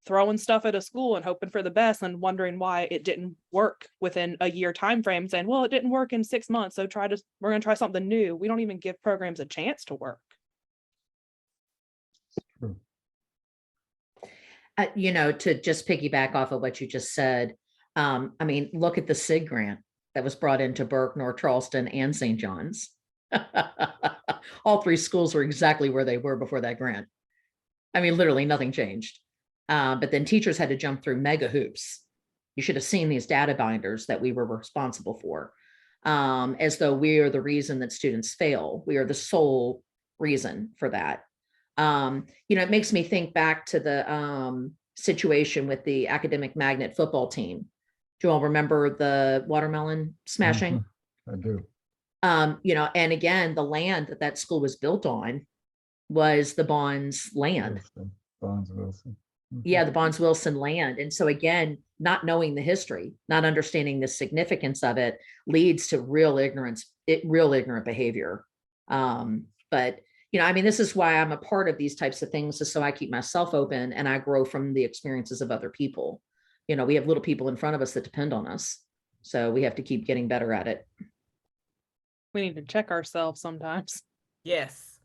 throwing stuff at a school and hoping for the best and wondering why it didn't work within a year time frame, saying, well, it didn't work in 6 months, so we're going to try something new. We don't even give programs a chance to work. True. To just piggyback off of what you just said, I mean, look at the SIG grant that was brought into Burke, North Charleston, and St. John's. All three schools were exactly where they were before that grant. I mean, literally nothing changed. But then teachers had to jump through mega hoops, You should have seen these data binders that we were responsible for, as though we are the reason that students fail. We are the sole reason for that. It makes me think back to the situation with the academic magnet football team. Do you all remember the watermelon smashing? I do. And again, the land that school was built on was the Bonds land. Bonds Wilson. Yeah, the Bonds Wilson land. And so again, not knowing the history, not understanding the significance of it leads to real ignorant behavior. But this is why I'm a part of these types of things, is so I keep myself open and I grow from the experiences of other people. We have little people in front of us that depend on us. So we have to keep getting better at it. We need to check ourselves sometimes. Yes,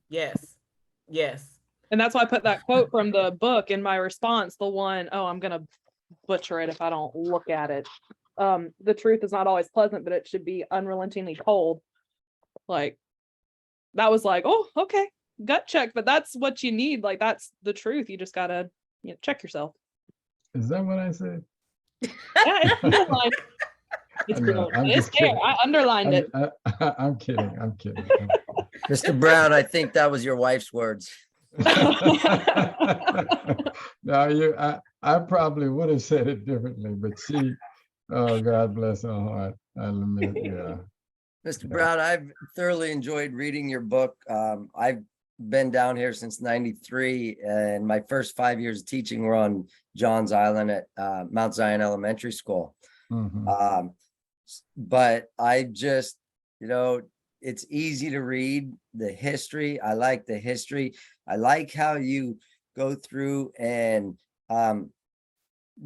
yes, yes. And that's why I put that quote from the book in my response, the one, I'm going to butcher it if I don't look at it. The truth is not always pleasant, but it should be unrelentingly cold. Like, that was like, oh, okay, gut check, but that's what you need. Like, that's the truth. You just got to check yourself. Is that what I said? Yeah, it's underlined. It's there. I underlined it. I'm kidding. Mr. Brown, I think that was your wife's words. No, I probably would have said it differently, but oh, God bless her heart. I'll admit, yeah. Mr. Brown, I've thoroughly enjoyed reading your book. I've been down here since '93, and my first 5 years of teaching were on Johns Island at Mount Zion Elementary School. Mhm. But I just, it's easy to read the history. I like the history. I like how you go through and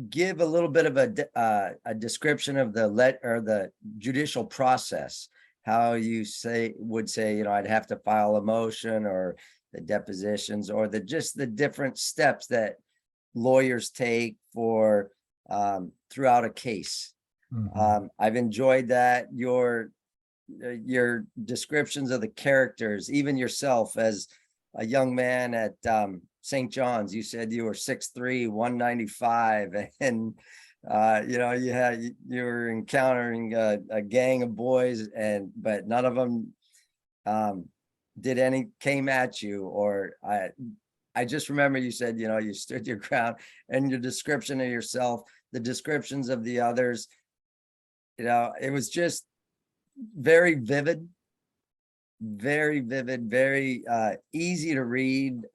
give a little bit of a description of the judicial process. How you would say, I'd have to file a motion, or the depositions, or just the different steps that lawyers take for throughout a case. Mhm. I've enjoyed that. Your descriptions of the characters, even yourself as a young man at St. John's, you said you were 6'3", 195, and you were encountering a gang of boys, but none of them came at you. Or I just remember you said, you stood your ground, and your description of yourself, the descriptions of the others, it was just very vivid, very easy to read.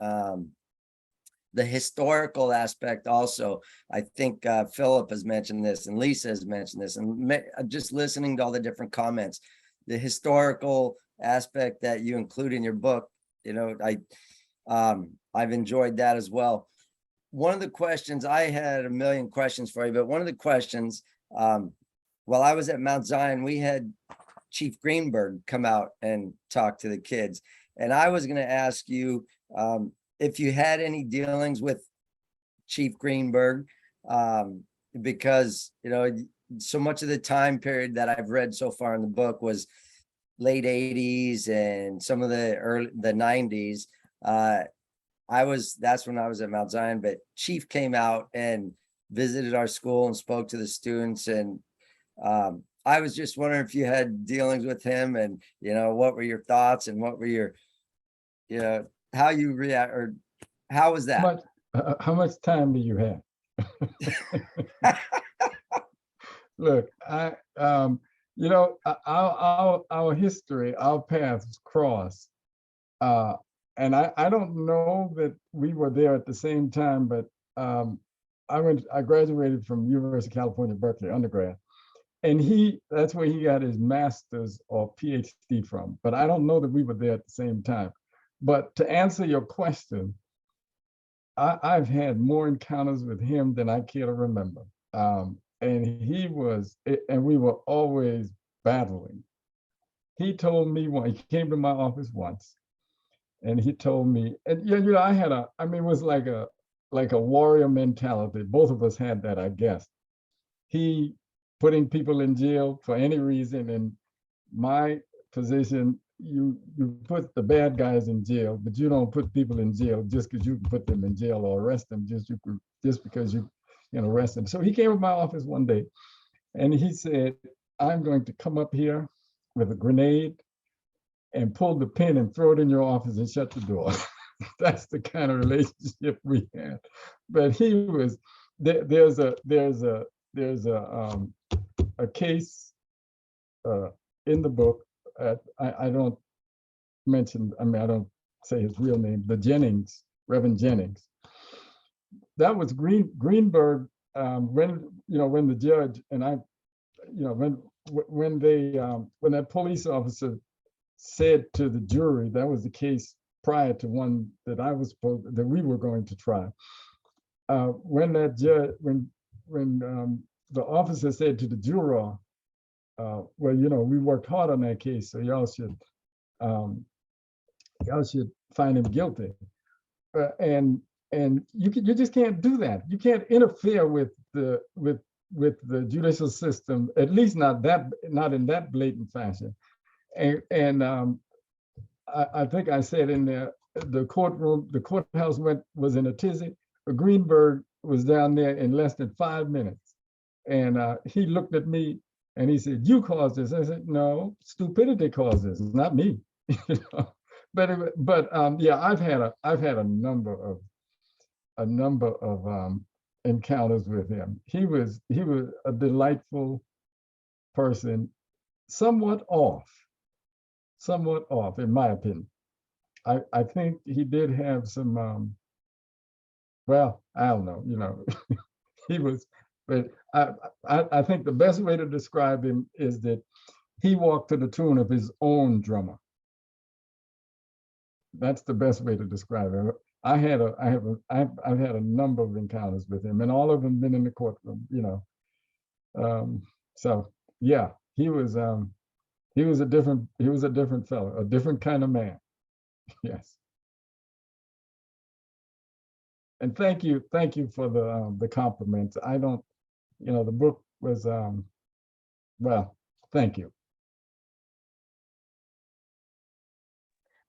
The historical aspect also, I think Philip has mentioned this, and Lisa has mentioned this, and just listening to all the different comments, the historical aspect that you include in your book, I've enjoyed that as well. One of the questions, I had a million questions for you, but one of the questions, while I was at Mount Zion, we had Chief Greenberg come out and talk to the kids. And I was going to ask you if you had any dealings with Chief Greenberg, because, so much of the time period that I've read so far in the book was late 80s and some of the 90s. That's when I was at Mount Zion, but Chief came out and visited our school and spoke to the students. And I was just wondering if you had dealings with him, and, what were your thoughts, and what were your, how you react, or how was that? How much time do you have? Look, our history, our paths cross. And I don't know that we were there at the same time, but I graduated from University of California, Berkeley undergrad. And that's where he got his master's or PhD from. But I don't know that we were there at the same time. But to answer your question, I've had more encounters with him than I care to remember. And we were always battling. He told me he came to my office once, and he told me, and it was like a warrior mentality. Both of us had that, I guess. He putting people in jail for any reason. In my position, you put the bad guys in jail, but you don't put people in jail just because you can put them in jail or arrest them just because you and arrest him. So he came to my office one day and he said, I'm going to come up here with a grenade and pull the pin and throw it in your office and shut the door. That's the kind of relationship we had. But he was, there's a case in the book. I don't mention, I mean, I don't say his real name, the Jennings, Reverend Jennings. That was Greenberg, when the judge and I, when that police officer said to the jury, that was the case prior to one that we were going to try. When that judge, when the officer said to the juror, well, we worked hard on that case, so y'all should find him guilty. And you just can't do that. You can't interfere with the judicial system, at least not in that blatant fashion. And I think I said in there, the courthouse was in a tizzy. Greenberg was down there in less than 5 minutes. And he looked at me and he said, "You caused this." I said, "No, stupidity caused this, not me." But yeah, I've had a number of encounters with him. He was a delightful person, somewhat off in my opinion. I think he did have some well, I don't know, he was, but I think the best way to describe him is that he walked to the tune of his own drummer. That's the best way to describe him. I've had a number of encounters with him, and all of them been in the courtroom, so yeah, he was a different fellow, a different kind of man. Yes. And thank you for the compliments. I don't, the book was well, thank you.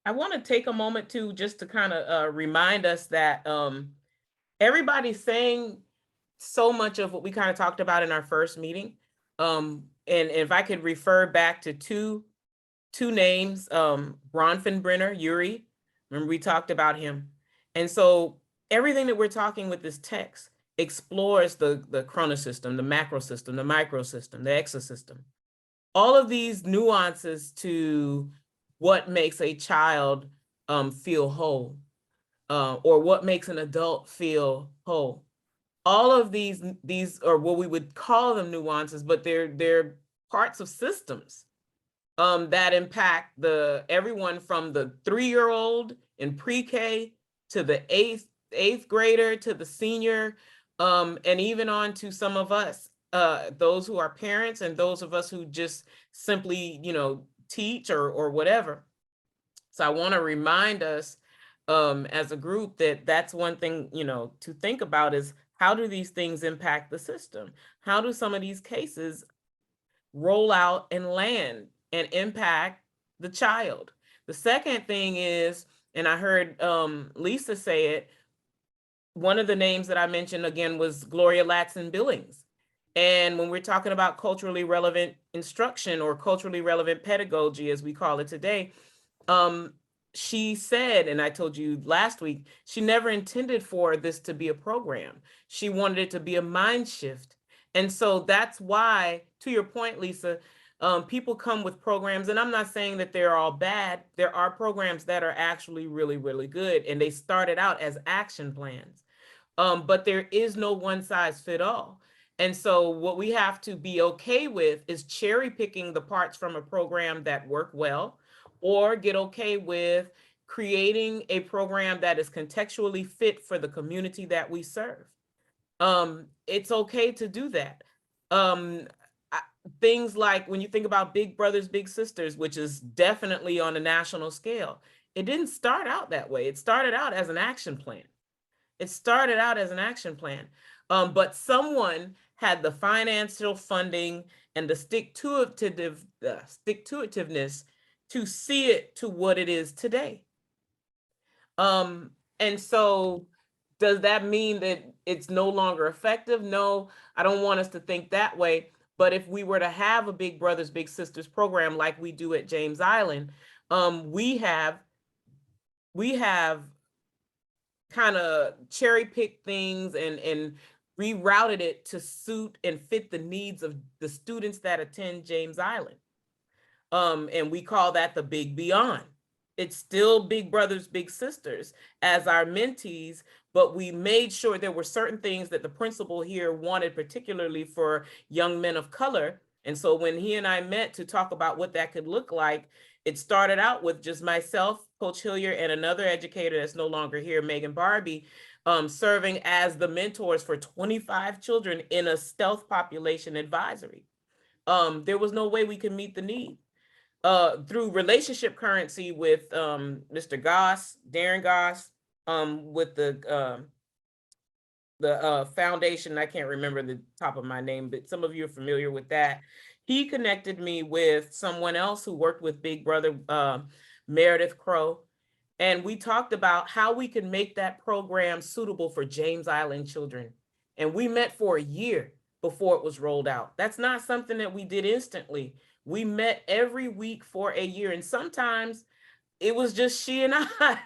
I want to take a moment just to kind of remind us that everybody's saying so much of what we kind of talked about in our first meeting. And if I could refer back to two names, Bronfenbrenner, Yuri, remember we talked about him. And so everything that we're talking with this text explores the chronosystem, the macro system, the micro system, the exosystem. All of these nuances to what makes a child feel whole, or what makes an adult feel whole. All of these are what we would call them nuances, but they're parts of systems that impact everyone from the 3-year-old in pre-K to the eighth grader to the senior, and even on to some of us, those who are parents and those of us who just simply, teach or whatever. So I want to remind us as a group that that's one thing, to think about is, how do these things impact the system? How do some of these cases roll out and land and impact the child? The second thing is, and I heard Lisa say it, one of the names that I mentioned again was Gloria Ladson-Billings. And when we're talking about culturally relevant instruction or culturally relevant pedagogy, as we call it today, she said, and I told you last week, she never intended for this to be a program. She wanted it to be a mind shift. And so that's why, to your point, Lisa, people come with programs, and I'm not saying that they're all bad. There are programs that are actually really, really good, and they started out as action plans. But there is no one size fit all. And so what we have to be okay with is cherry picking the parts from a program that work well, or get okay with creating a program that is contextually fit for the community that we serve. It's okay to do that. Things like when you think about Big Brothers, Big Sisters, which is definitely on a national scale, it didn't start out that way. It started out as an action plan. But someone had the financial funding and the stick-to-itiveness to see it to what it is today. And so Does that mean that it's no longer effective? No, I don't want us to think that way. But if we were to have a Big Brothers Big Sisters program like we do at James Island, we have kind of cherry picked things and rerouted it to suit and fit the needs of the students that attend James Island. And we call that the Big Beyond. It's still Big Brothers Big Sisters as our mentees, but we made sure there were certain things that the principal here wanted, particularly for young men of color. And so when he and I met to talk about what that could look like, it started out with just myself, Coach Hilliard, and another educator that's no longer here, Megan Barbie, serving as the mentors for 25 children in a stealth population advisory. There was no way we could meet the need. Through relationship currency with Mr. Goss, Darren Goss, with the foundation, I can't remember the top of my name, but some of you are familiar with that. He connected me with someone else who worked with Big Brother, Meredith Crow, and we talked about how we can make that program suitable for James Island children. And we met for a year before it was rolled out. That's not something that we did instantly. We met every week for a year, and sometimes it was just she and I,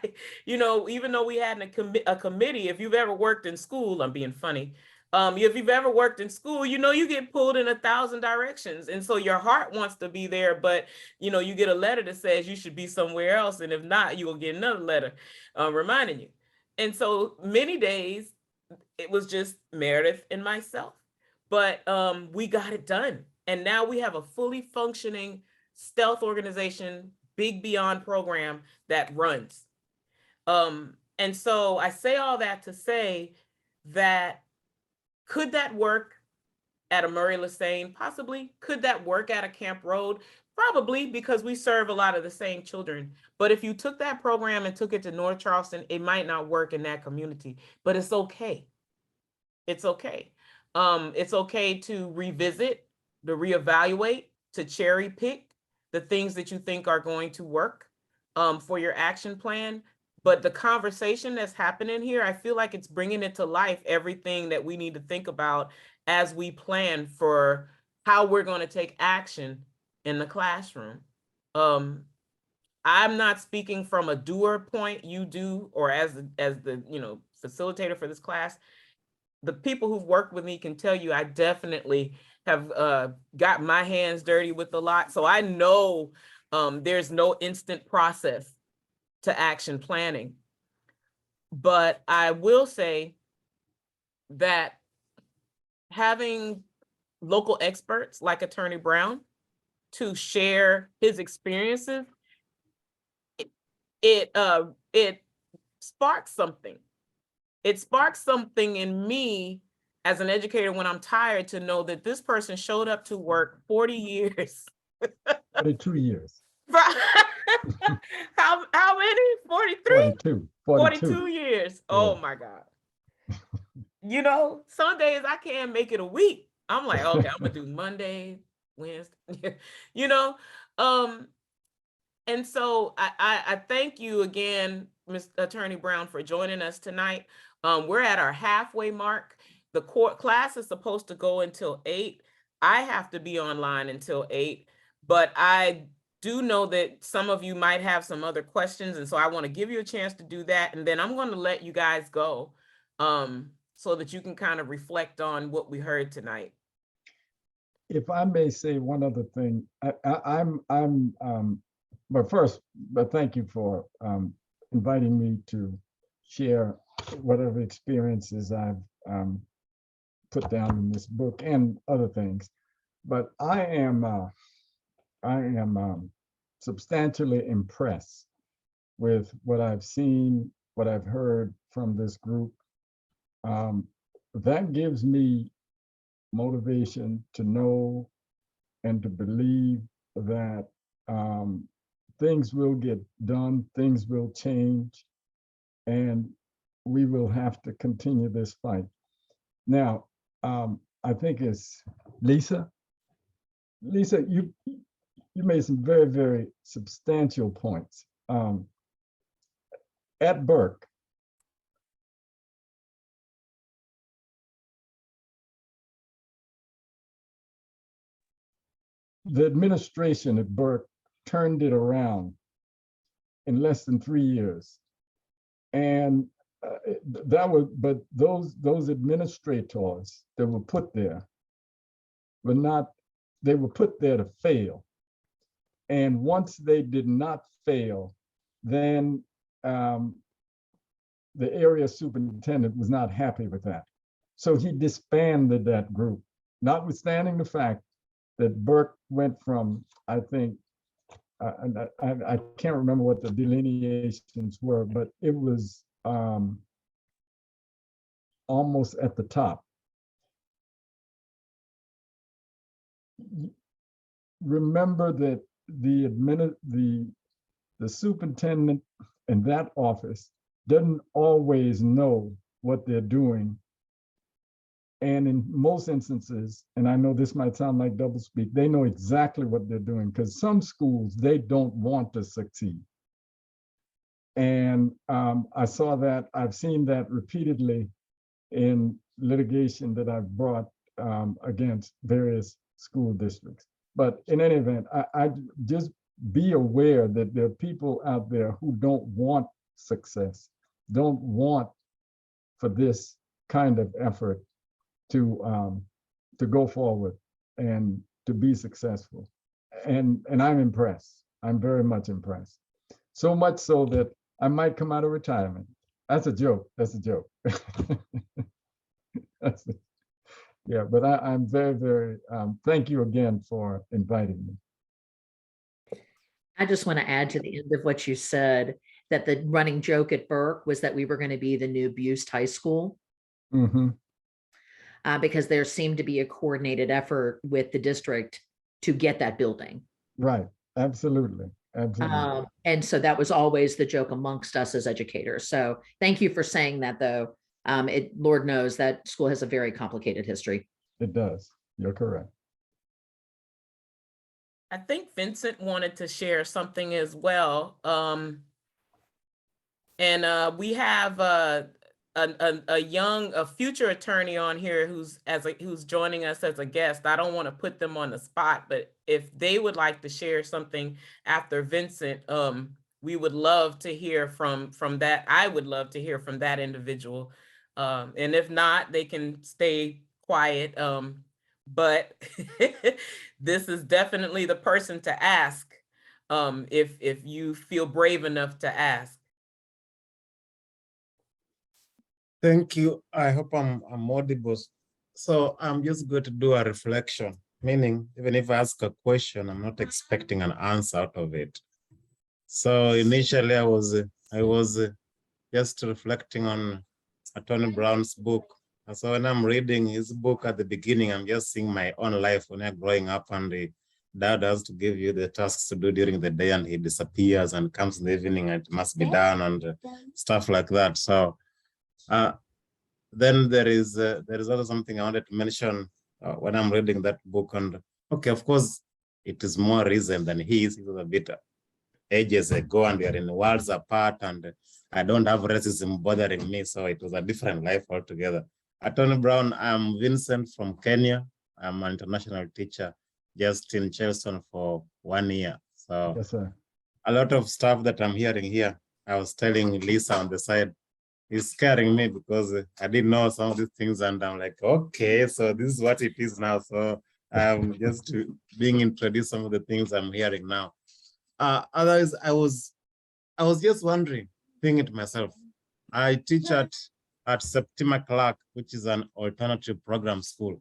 you know, even though we had a committee. If you've ever worked in school, I'm being funny. If you've ever worked in school, you know, you get pulled in 1,000 directions. And so your heart wants to be there, but, you know, you get a letter that says you should be somewhere else. And if not, you will get another letter reminding you. And so many days it was just Meredith and myself, but we got it done. And now we have a fully functioning stealth organization, Big Beyond program that runs. And so I say all that to say that could that work at a Murray Lassane? Possibly. Could that work at a Camp Road? Probably, because we serve a lot of the same children. But if you took that program and took it to North Charleston, it might not work in that community, but it's okay. It's okay. It's okay to revisit, to reevaluate, to cherry pick the things that you think are going to work for your action plan. But the conversation that's happening here, I feel like it's bringing it to life, everything that we need to think about as we plan for how we're going to take action in the classroom. I'm not speaking from a doer point, you do, or as the you know, facilitator for this class. The people who've worked with me can tell you I definitely have got my hands dirty with a lot. So I know there's no instant process to action planning. But I will say that having local experts like Attorney Brown to share his experiences, it sparks something. It sparks something in me as an educator when I'm tired to know that this person showed up to work 40 years. 42 years. How many? 43? 42 years. Yeah. Oh my God. You know, some days I can't make it a week. I'm like, okay, I'm gonna do Monday, Wednesday, you know? And so I thank you again, Ms. Attorney Brown, for joining us tonight. We're at our halfway mark. The court class is supposed to go until 8. I have to be online until 8, but I do know that some of you might have some other questions. And so I want to give you a chance to do that. And then I'm going to let you guys go so that you can kind of reflect on what we heard tonight. If I may say one other thing, but first, thank you for inviting me to share whatever experiences I've put down in this book and other things. But I am substantially impressed with what I've seen, what I've heard from this group. That gives me motivation to know and to believe that things will get done, things will change, and we will have to continue this fight. Now, I think it's Lisa. Lisa, you made some very, very substantial points. At Burke, the administration at Burke turned it around in less than 3 years. And but those administrators that were put there they were put there to fail. And once they did not fail, then the area superintendent was not happy with that. So he disbanded that group, notwithstanding the fact that Burke went from, I think, I can't remember what the delineations were, but it was almost at the top. Remember that the superintendent in that office doesn't always know what they're doing. And in most instances, and I know this might sound like doublespeak, they know exactly what they're doing, because some schools, they don't want to succeed. And I saw that, I've seen that repeatedly in litigation that I've brought against various school districts. But in any event, I just be aware that there are people out there who don't want success, don't want for this kind of effort to go forward and to be successful. And I'm impressed. I'm very much impressed. So much so that I might come out of retirement. That's a joke. That's a joke. Yeah, but I'm very, very, thank you again for inviting me. I just want to add to the end of what you said, that the running joke at Burke was that we were going to be the new Buist High School. Mm-hmm. Because there seemed to be a coordinated effort with the district to get that building. Right, absolutely, absolutely. And so that was always the joke amongst us as educators. So thank you for saying that, though. Lord knows that school has a very complicated history. It does. You're correct. I think Vincent wanted to share something as well. We have a future attorney on here who's joining us as a guest. I don't want to put them on the spot, but if they would like to share something after Vincent, we would love to hear from that. I would love to hear from that individual. And if not, they can stay quiet. But this is definitely the person to ask if you feel brave enough to ask. Thank you. I hope I'm audible. So I'm just going to do a reflection, meaning even if I ask a question, I'm not expecting an answer out of it. So initially I was just reflecting on Attorney Brown's book. And so when I'm reading his book at the beginning, I'm just seeing my own life when I'm growing up, and the dad has to give you the tasks to do during the day, and he disappears and comes in the evening and it must be done, and stuff like that. So then there is also something I wanted to mention when I'm reading that book. And okay, of course, it is more recent than he is. It was a bit ages ago, and we are in worlds apart, and I don't have racism bothering me. So it was a different life altogether. Attorney Brown, I'm Vincent from Kenya. I'm an international teacher just in Charleston for 1 year. So Yes, sir. A lot of stuff that I'm hearing here, I was telling Lisa on the side, is scaring me because I didn't know some of these things, and I'm like, okay, so this is what it is now. So I'm just being introduced some of the things I'm hearing now. Otherwise, I was just wondering, thinking to myself, I teach at Septima Clark, which is an alternative program school.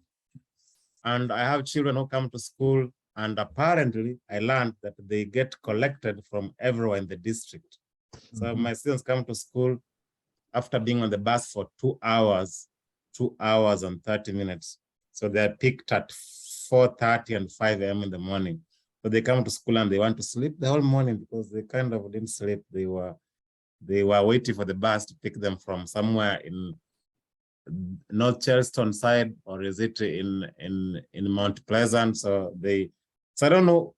And I have children who come to school, and apparently I learned that they get collected from everywhere in the district. So my students come to school after being on the bus for 2 hours and 30 minutes. So they're picked at 4:30 and 5 a.m. in the morning. So they come to school and they want to sleep the whole morning because they kind of didn't sleep. They were waiting for the bus to pick them from somewhere in North Charleston side, or is it in Mount Pleasant? So I don't know.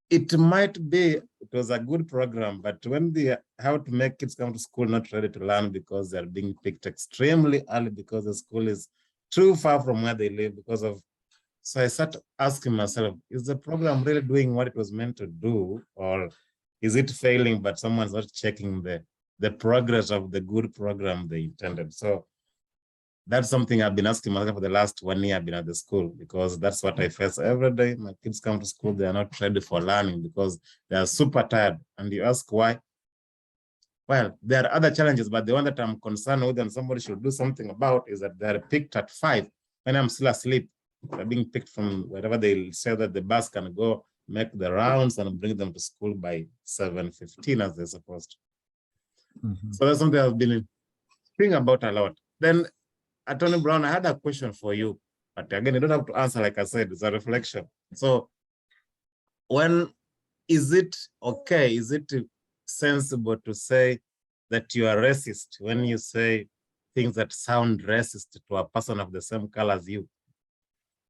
It might be, it was a good program, but when they have to make kids come to school not ready to learn because they're being picked extremely early because the school is too far from where they live because of So I started asking myself, is the program really doing what it was meant to do, or is it failing, but someone's not checking the progress of the good program they intended? So that's something I've been asking myself for the last 1 year I've been at the school, because that's what I face every day. My kids come to school, they are not ready for learning because they are super tired. And you ask why? Well, there are other challenges, but the one that I'm concerned with and somebody should do something about is that they're picked at 5 when I'm still asleep. They're being picked from wherever they say that the bus can go, make the rounds and bring them to school by 7:15 as they're supposed to. So that's something I've been thinking about a lot. Then, Attorney Brown, I had a question for you, but again, you don't have to answer, like I said, it's a reflection. So when is it okay, is it sensible to say that you are racist when you say things that sound racist to a person of the same color as you?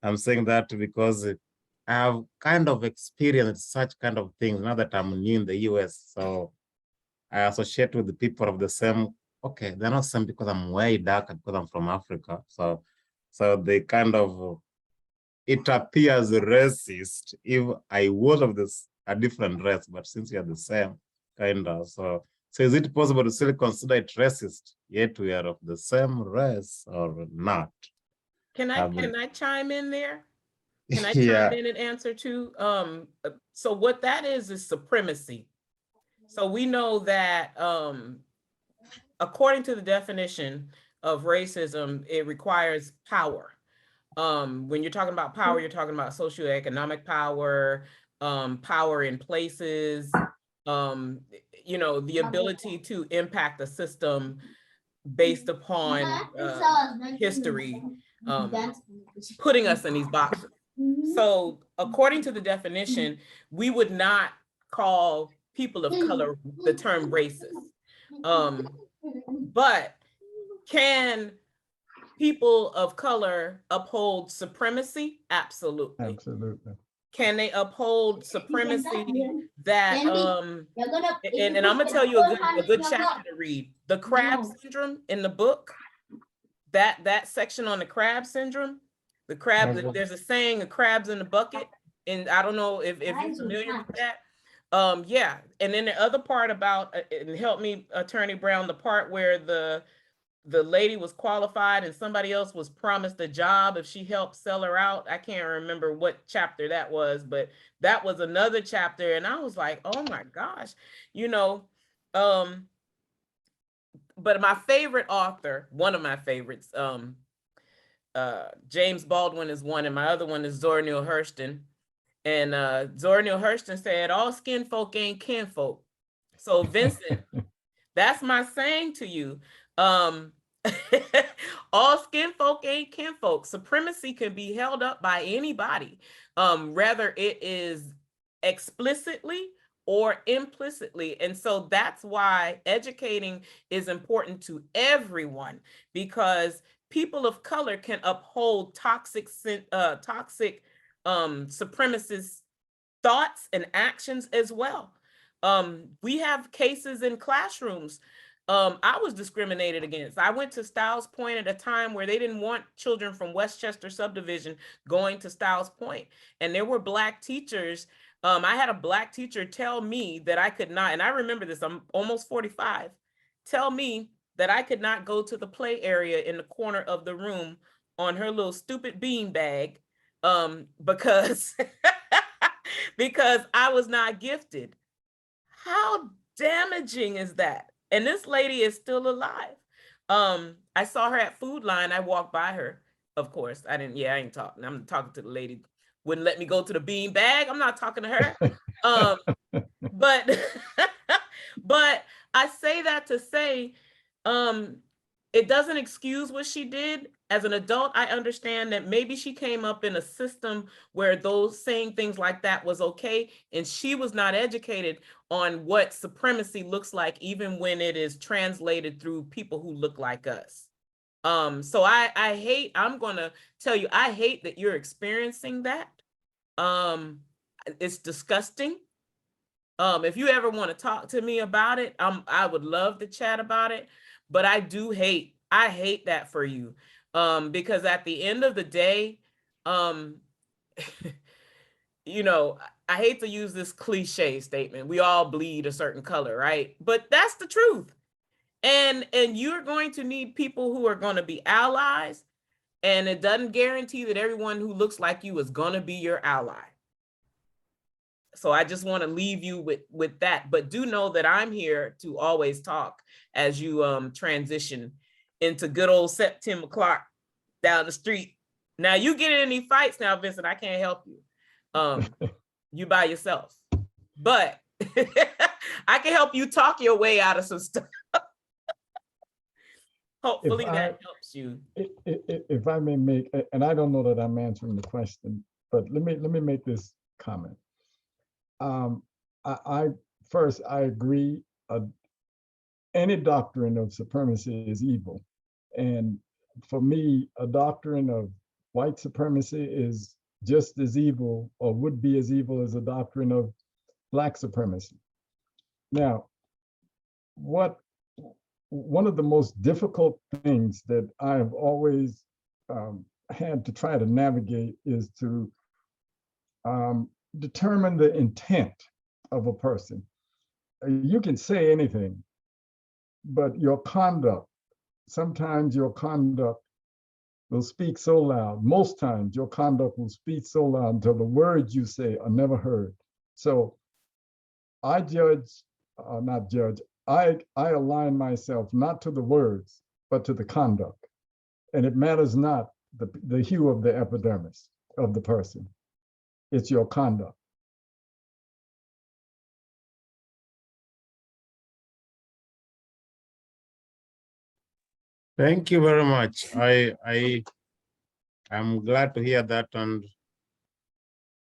I'm saying that because I have kind of experienced such kind of things now that I'm new in the US. So I associate with the people of the same, okay, they're not same because I'm way darker, because I'm from Africa. So they kind of, it appears racist if I was of a different race, but since we are the same, kind of. So is it possible to still consider it racist, yet we are of the same race or not? Can I chime in there? Can I Yeah. chime in and answer too? So what that is supremacy. So we know that according to the definition of racism, it requires power. When you're talking about power, you're talking about socioeconomic power, power in places, you know, the ability to impact the system based upon history, putting us in these boxes. So according to the definition, we would not call people of color the term racist. But can people of color uphold supremacy? Absolutely. Absolutely. Can they uphold supremacy that and I'm gonna tell you a good chapter to read. The crab syndrome in the book, that section on the crab syndrome, the crab, there's a saying, the crab's in the bucket, and I don't know if you're familiar with that. Yeah, and then the other part about, and help me, Attorney Brown, the part where the lady was qualified and somebody else was promised a job if she helped sell her out. I can't remember what chapter that was, but that was another chapter. And I was like, oh my gosh, you know, but my favorite author, one of my favorites, James Baldwin is one, and my other one is Zora Neale Hurston. And Zora Neale Hurston said, all skin folk ain't kinfolk. So Vincent, that's my saying to you. All skin folk ain't kinfolk. Supremacy can be held up by anybody, whether it is explicitly or implicitly. And so that's why educating is important to everyone, because people of color can uphold toxic supremacist thoughts and actions as well. We have cases in classrooms. I was discriminated against. I went to Stiles Point at a time where they didn't want children from Westchester subdivision going to Stiles Point. And there were Black teachers. I had a Black teacher tell me that I could not, and I remember this, I'm almost 45, tell me that I could not go to the play area in the corner of the room on her little stupid bean bag, because, because I was not gifted. How damaging is that? And this lady is still alive. I saw her at Food Line. I walked by her. Of course, I ain't talking. I'm talking to the lady. Wouldn't let me go to the bean bag. I'm not talking to her. But but I say that to say, it doesn't excuse what she did. As an adult, I understand that maybe she came up in a system where those saying things like that was okay, and she was not educated on what supremacy looks like, even when it is translated through people who look like us. So I'm gonna tell you, I hate that you're experiencing that. It's disgusting. If you ever want to talk to me about it, I would love to chat about it, but I hate that for you. Because at the end of the day, you know, I hate to use this cliche statement, we all bleed a certain color, right? But that's the truth. And you're going to need people who are going to be allies, and it doesn't guarantee that everyone who looks like you is going to be your ally. So I just want to leave you with that, but do know that I'm here to always talk as you transition into good old September Clark down the street. Now you get in any fights now, Vincent, I can't help you. You by yourself, but I can help you talk your way out of some stuff. Hopefully that helps you. If I may make, and I don't know that I'm answering the question, but let me make this comment. First, I agree. Any doctrine of supremacy is evil, and for me, a doctrine of white supremacy is just as evil, or would be as evil, as a doctrine of Black supremacy. Now, one of the most difficult things that I have always had to try to navigate is to determine the intent of a person. You can say anything, but your conduct, sometimes your conduct will speak so loud. Most times your conduct will speak so loud until the words you say are never heard. So I I align myself not to the words, but to the conduct. And it matters not the hue of the epidermis of the person. It's your conduct. Thank you very much. I'm glad to hear that. And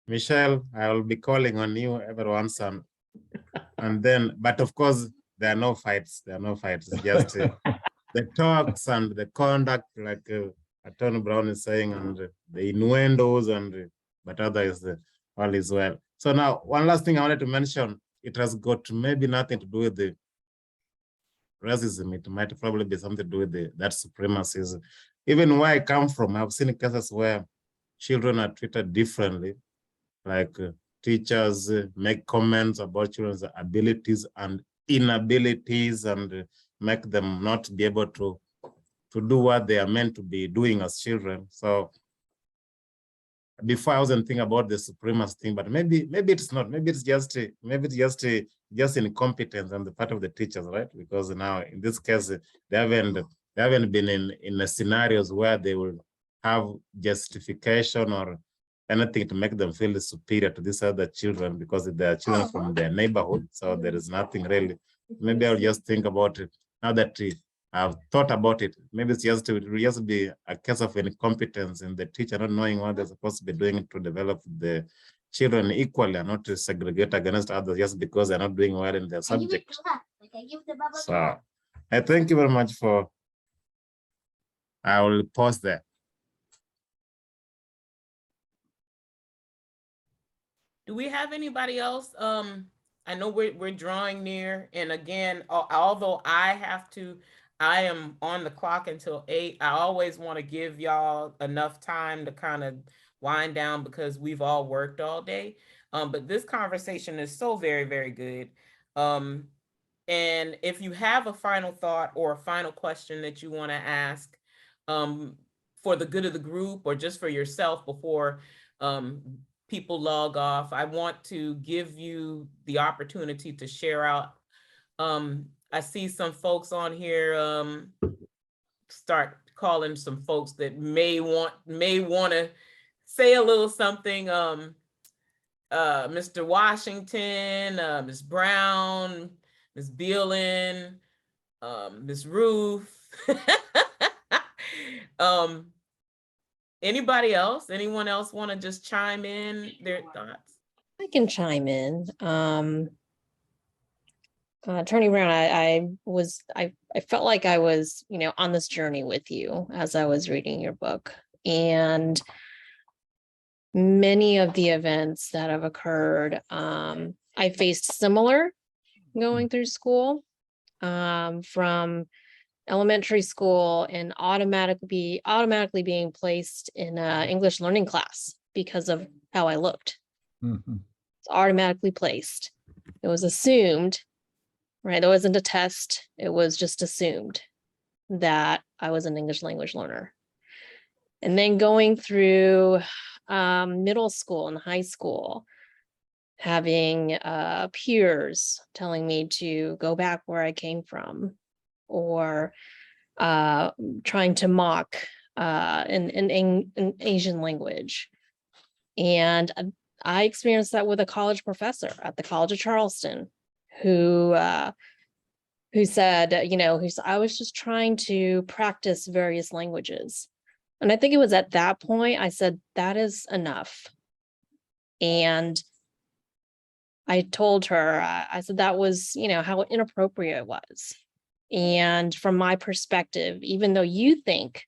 Michelle, I will be calling on you every once and then, but of course, there are no fights. There are no fights. It's just the talks and the conduct, like Attorney Brown is saying, and the innuendos, and but others, all is well. So now, one last thing I wanted to mention, it has got maybe nothing to do with the racism. It might probably be something to do with that supremacy. Even where I come from, I've seen cases where children are treated differently, like teachers make comments about children's abilities and inabilities and make them not be able to do what they are meant to be doing as children. So before I wasn't thinking about the supremacy thing, but maybe it's not. Maybe it's just incompetence on the part of the teachers, right? Because now in this case they haven't been in the scenarios where they will have justification or anything to make them feel superior to these other children, because they are children from their neighborhood. So there is nothing really. Maybe I'll just think about it now that I've thought about it. Maybe it will just be a case of incompetence in the teacher not knowing what they're supposed to be doing to develop the children equally and not to segregate against others just because they're not doing well in their subject. So I thank you very much for, I will pause there. Do we have anybody else? I know we're drawing near, and again, although I am on the clock until 8. I always want to give y'all enough time to kind of wind down because we've all worked all day. But this conversation is so very, very good. And if you have a final thought or a final question that you want to ask for the good of the group or just for yourself before people log off, I want to give you the opportunity to share out. I see some folks on here, start calling some folks that may want to say a little something. Mr. Washington, Ms. Brown, Ms. Beelin, Ms. Ruth. Anybody else? Anyone else want to just chime in their thoughts? I can chime in. Attorney Brown, I felt like I was, on this journey with you as I was reading your book, and many of the events that have occurred, I faced similar going through school, from elementary school and automatically being placed in an English learning class because of how I looked. Mhm. It's automatically placed. It was assumed, right? There wasn't a test. It was just assumed that I was an English language learner. And then going through middle school and high school, having peers telling me to go back where I came from, or trying to mock in Asian language. And I experienced that with a college professor at the College of Charleston, who said, I was just trying to practice various languages. And I think it was at that point I said, that is enough. And I told her, I said that was, how inappropriate it was. And from my perspective, even though you think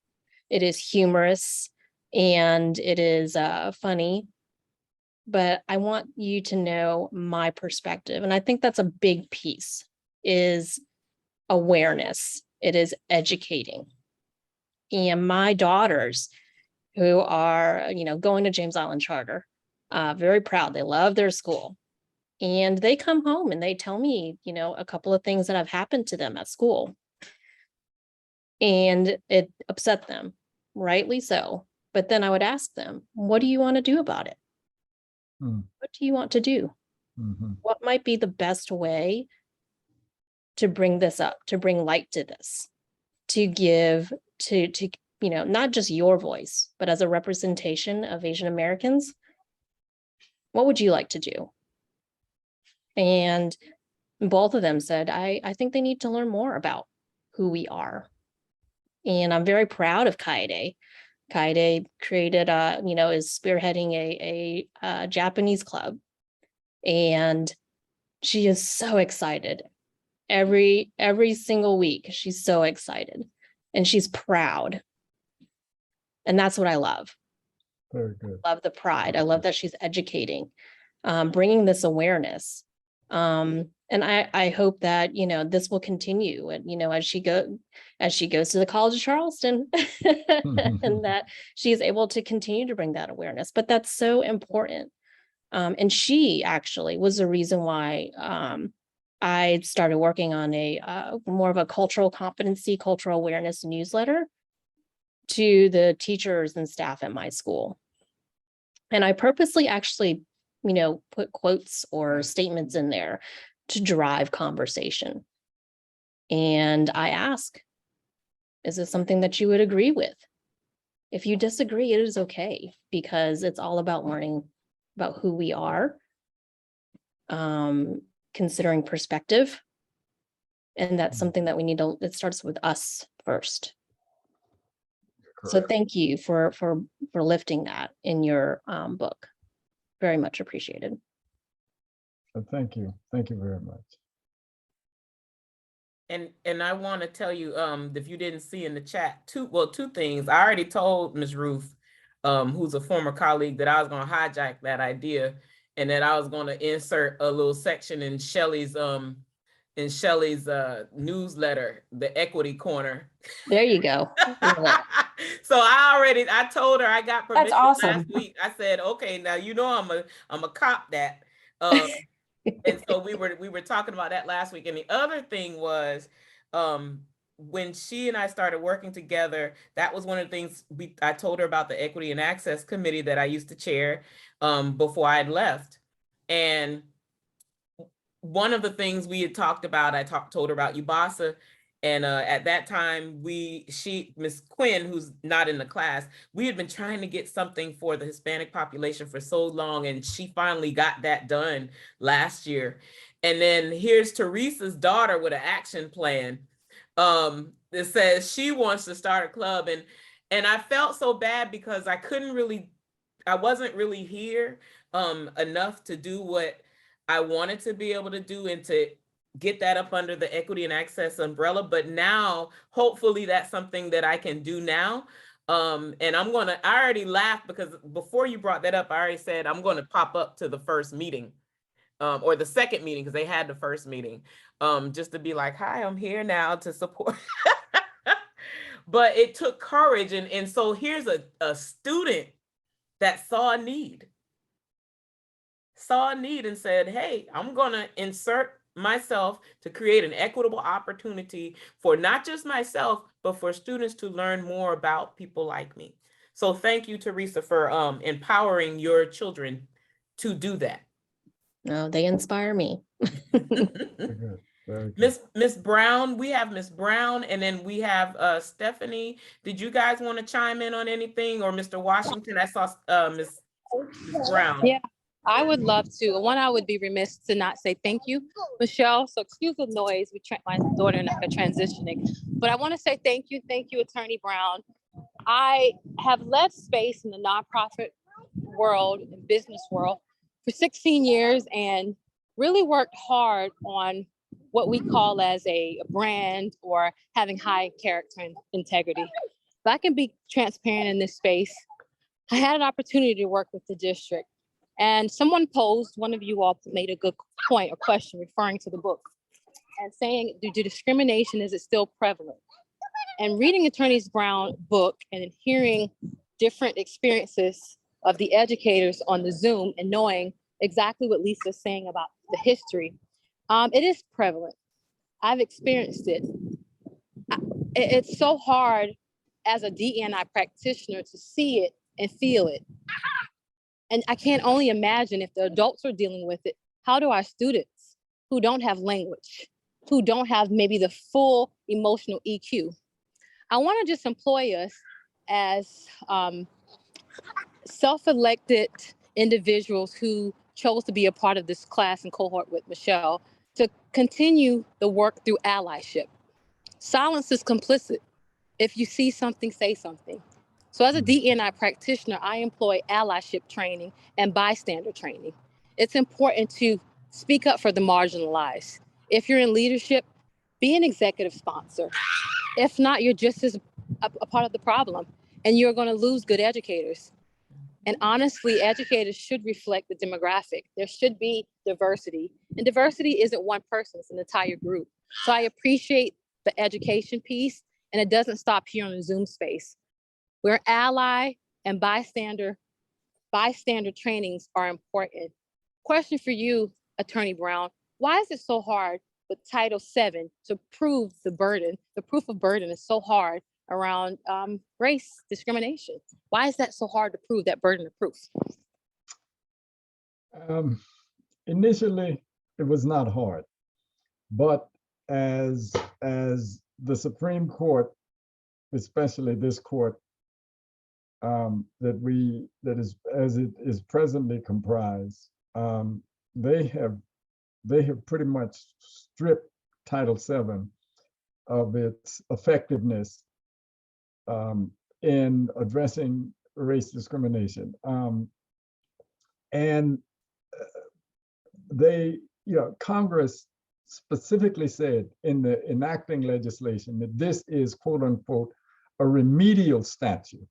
it is humorous and it is funny, but I want you to know my perspective. And I think that's a big piece, is awareness. It is educating. And my daughters, who are, going to James Island Charter, very proud. They love their school. And they come home and they tell me, a couple of things that have happened to them at school. And it upset them, rightly so. But then I would ask them, what do you want to do about it? What do you want to do? What might be the best way to bring this up, to bring light to this, to give to not just your voice, but as a representation of Asian Americans? What would you like to do? And both of them said, I think they need to learn more about who we are. And I'm very proud of Kaede. Kaede created, is spearheading a Japanese club. And she is so excited. Every single week, she's so excited. And she's proud. And that's what I love. Very good. I love the pride. I love that she's educating, bringing this awareness. And I hope that, this will continue, and, as she goes to the College of Charleston and that she's able to continue to bring that awareness. But that's so important. And she actually was the reason why I started working on a more of a cultural competency, cultural awareness newsletter to the teachers and staff at my school. And I purposely actually, put quotes or statements in there to drive conversation. And I ask, is this something that you would agree with? If you disagree, it is okay, because it's all about learning about who we are, considering perspective. And that's something that we need to, it starts with us first. So thank you for lifting that in your book. Very much appreciated. Thank you. Thank you very much. And I want to tell you, if you didn't see in the chat, two things. I already told Ms. Ruth, who's a former colleague, that I was going to hijack that idea, and that I was going to insert a little section in Shelley's newsletter, the Equity Corner. There you go. So I told her I got permission awesome. last week. I said, okay, now I'm a cop that. And so we were talking about that last week. And the other thing was, when she and I started working together, that was one of the things I told her about, the Equity and Access Committee that I used to chair before I had left. And one of the things we had talked about, I told her about UBASA. And at that time, Miss Quinn, who's not in the class, we had been trying to get something for the Hispanic population for so long, and she finally got that done last year. And then here's Teresa's daughter with an action plan that says she wants to start a club. And I felt so bad because I wasn't really here enough to do what I wanted to be able to do and to get that up under the Equity and Access umbrella. But now, hopefully that's something that I can do now. And I already laughed because before you brought that up, I already said, I'm going to pop up to the first meeting or the second meeting, because they had the first meeting, just to be like, hi, I'm here now to support. But it took courage. And so here's a student that saw a need and said, hey, I'm gonna insert myself to create an equitable opportunity for not just myself, but for students to learn more about people like me. So thank you, Teresa, for empowering your children to do that. No, they inspire me. Very good. Very good. Miss Brown, we have Miss Brown, and then we have Stephanie. Did you guys want to chime in on anything, or Mr. Washington? I saw Miss Brown. Yeah, I would love to. One, I would be remiss to not say thank you, Michelle. So excuse the noise. My daughter and I are transitioning, but I want to say thank you, Attorney Brown. I have led space in the nonprofit world and business world for 16 years and really worked hard on what we call as a brand or having high character and integrity. If I can be transparent in this space, I had an opportunity to work with the district, and someone posed, one of you all made a good point or question referring to the book and saying, do discrimination, is it still prevalent? And reading Attorney Brown's book and hearing different experiences of the educators on the Zoom and knowing exactly what Lisa's saying about the history, it is prevalent. I've experienced it. It's so hard as a DEI practitioner to see it and feel it. And I can't only imagine if the adults are dealing with it, how do our students who don't have language, who don't have maybe the full emotional EQ? I want to just employ us as self-elected individuals who chose to be a part of this class and cohort with Michelle to continue the work through allyship. Silence is complicit. If you see something, say something. So as a DEI practitioner, I employ allyship training and bystander training. It's important to speak up for the marginalized. If you're in leadership, be an executive sponsor. If not, you're just as a part of the problem, and you're going to lose good educators. And honestly, educators should reflect the demographic. There should be diversity, and diversity isn't one person, it's an entire group. So I appreciate the education piece, and it doesn't stop here on the Zoom space. Where ally and bystander trainings are important. Question for you, Attorney Brown, why is it so hard with Title VII to prove the burden? The proof of burden is so hard around race discrimination. Why is that so hard to prove, that burden of proof? Initially, it was not hard, but as the Supreme Court, especially this court, as it is presently comprised, they have pretty much stripped Title VII of its effectiveness in addressing race discrimination. Congress specifically said in the enacting legislation that this is, quote unquote, a remedial statute,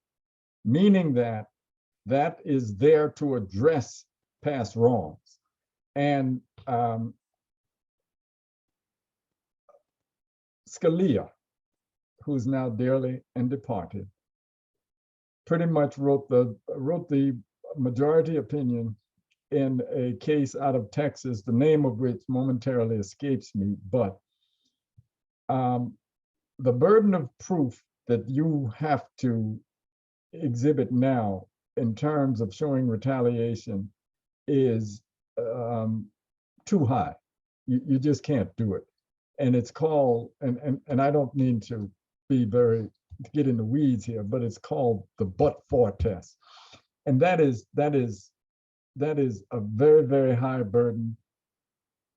meaning that is there to address past wrongs. And Scalia, who's now dearly and departed, pretty much wrote the majority opinion in a case out of Texas, the name of which momentarily escapes me, but the burden of proof that you have to exhibit now in terms of showing retaliation is too high. You just can't do it. And it's called, and I don't mean to get in the weeds here, but it's called the but-for test. And that is a very, very high burden.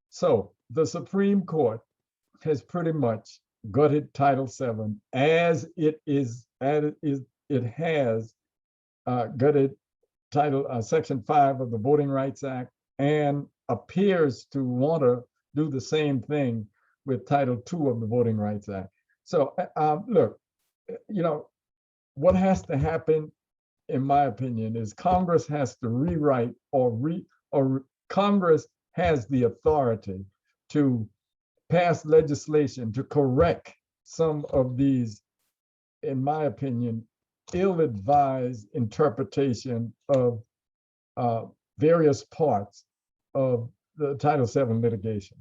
So the Supreme Court has pretty much gutted Title VII as it has gutted Section 5 of the Voting Rights Act, and appears to want to do the same thing with Title II of the Voting Rights Act. So look, what has to happen, in my opinion, is Congress has to rewrite or Congress has the authority to pass legislation to correct some of these, in my opinion, ill-advised interpretation of various parts of the Title VII litigation.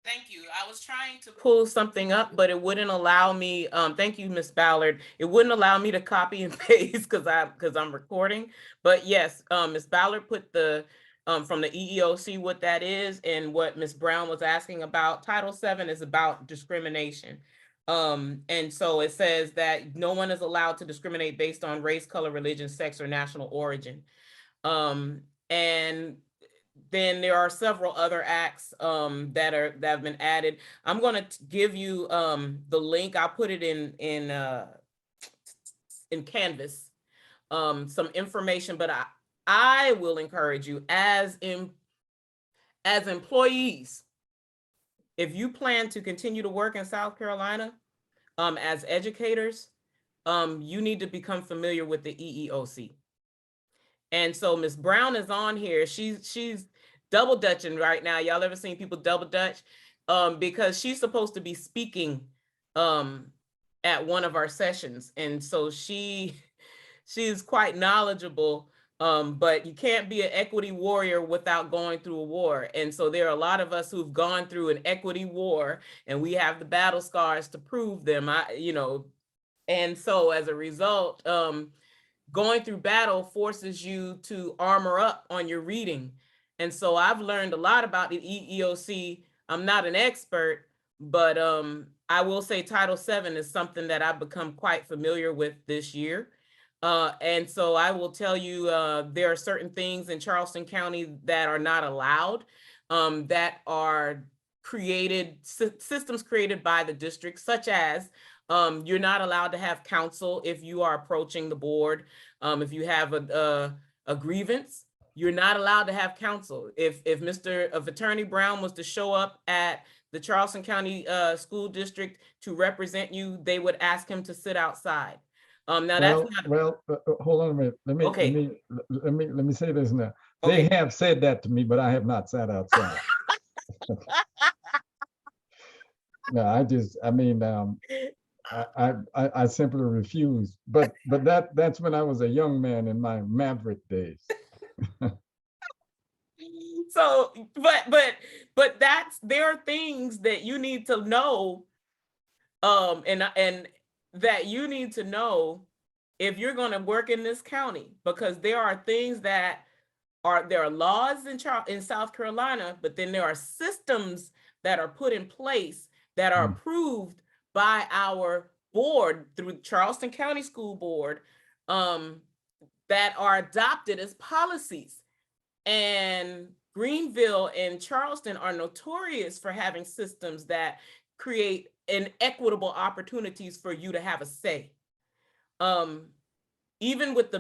Thank you. I was trying to pull something up, but it wouldn't allow me. Thank you, Miss Ballard. It wouldn't allow me to copy and paste because I'm recording. But yes, Miss Ballard put the from the EEOC what that is, and what Miss Brown was asking about. Title VII is about discrimination. And so it says that no one is allowed to discriminate based on race, color, religion, sex, or national origin. And then there are several other acts that have been added. I'm going to give you the link. I'll put it in Canvas, some information. But I will encourage you as employees, if you plan to continue to work in South Carolina as educators, you need to become familiar with the EEOC. And so Ms. Brown is on here. She's double dutching right now. Y'all ever seen people double dutch? Because she's supposed to be speaking at one of our sessions. And so she's quite knowledgeable, but you can't be an equity warrior without going through a war. And so there are a lot of us who've gone through an equity war, and we have the battle scars to prove them. And so as a result, going through battle forces you to armor up on your reading. And so I've learned a lot about the EEOC. I'm not an expert, but I will say Title VII is something that I've become quite familiar with this year. And so I will tell you, there are certain things in Charleston County that are not allowed, that are systems created by the district, such as you're not allowed to have counsel if you are approaching the board. If you have a grievance, you're not allowed to have counsel. If Attorney Brown was to show up at the Charleston County School District to represent you, they would ask him to sit outside. Now that's not. Hold on a minute. Let me say this now. Okay. They have said that to me, but I have not sat outside. No, I simply refuse. But that's when I was a young man in my maverick days. So, but there are things that you need to know, and that you need to know if you're going to work in this county, because there are things there are laws in South Carolina, but then there are systems that are put in place that are approved by our board through Charleston County School Board, that are adopted as policies. And Greenville and Charleston are notorious for having systems that create inequitable opportunities for you to have a say. Even with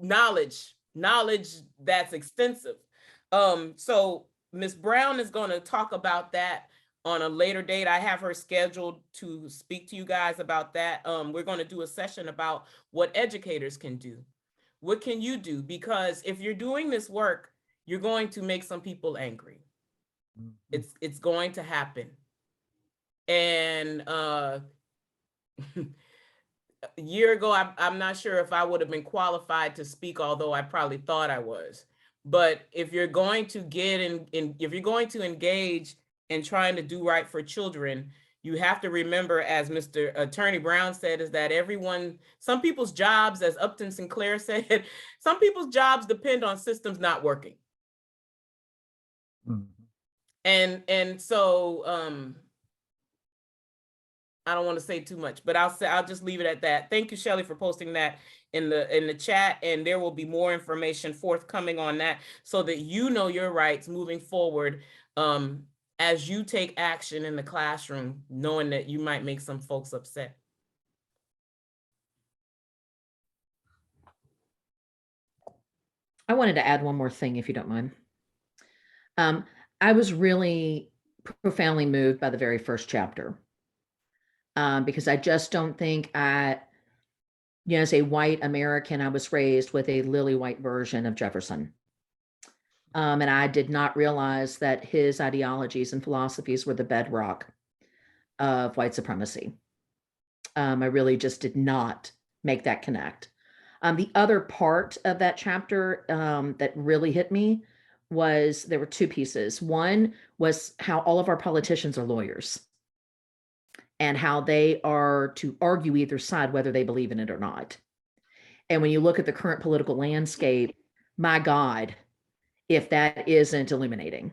knowledge that's extensive. So Ms. Brown is going to talk about that on a later date. I have her scheduled to speak to you guys about that. We're going to do a session about what educators can do. What can you do? Because if you're doing this work, you're going to make some people angry. It's going to happen. And a year ago, I'm not sure if I would have been qualified to speak, although I probably thought I was. But if you're going to if you're going to engage in trying to do right for children, you have to remember, as Mr. Attorney Brown said, is that some people's jobs, as Upton Sinclair said, some people's jobs depend on systems not working. And so I don't want to say too much, but I'll just leave it at that. Thank you, Shelley, for posting that in the chat, and there will be more information forthcoming on that so that you know your rights moving forward, as you take action in the classroom, knowing that you might make some folks upset. I wanted to add one more thing, if you don't mind. I was really profoundly moved by the very first chapter, because I just don't think as a white American, I was raised with a lily white version of Jefferson. And I did not realize that his ideologies and philosophies were the bedrock of white supremacy. I really just did not make that connect. The other part of that chapter that really hit me was there were two pieces. One was how all of our politicians are lawyers and how they are to argue either side, whether they believe in it or not. And when you look at the current political landscape, my God, if that isn't illuminating.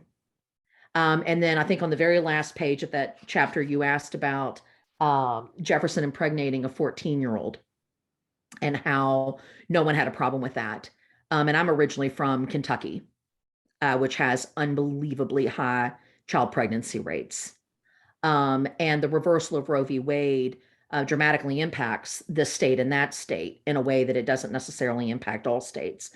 And then I think on the very last page of that chapter, you asked about Jefferson impregnating a 14-year-old and how no one had a problem with that. And I'm originally from Kentucky, which has unbelievably high child pregnancy rates. And the reversal of Roe v. Wade dramatically impacts this state and that state in a way that it doesn't necessarily impact all states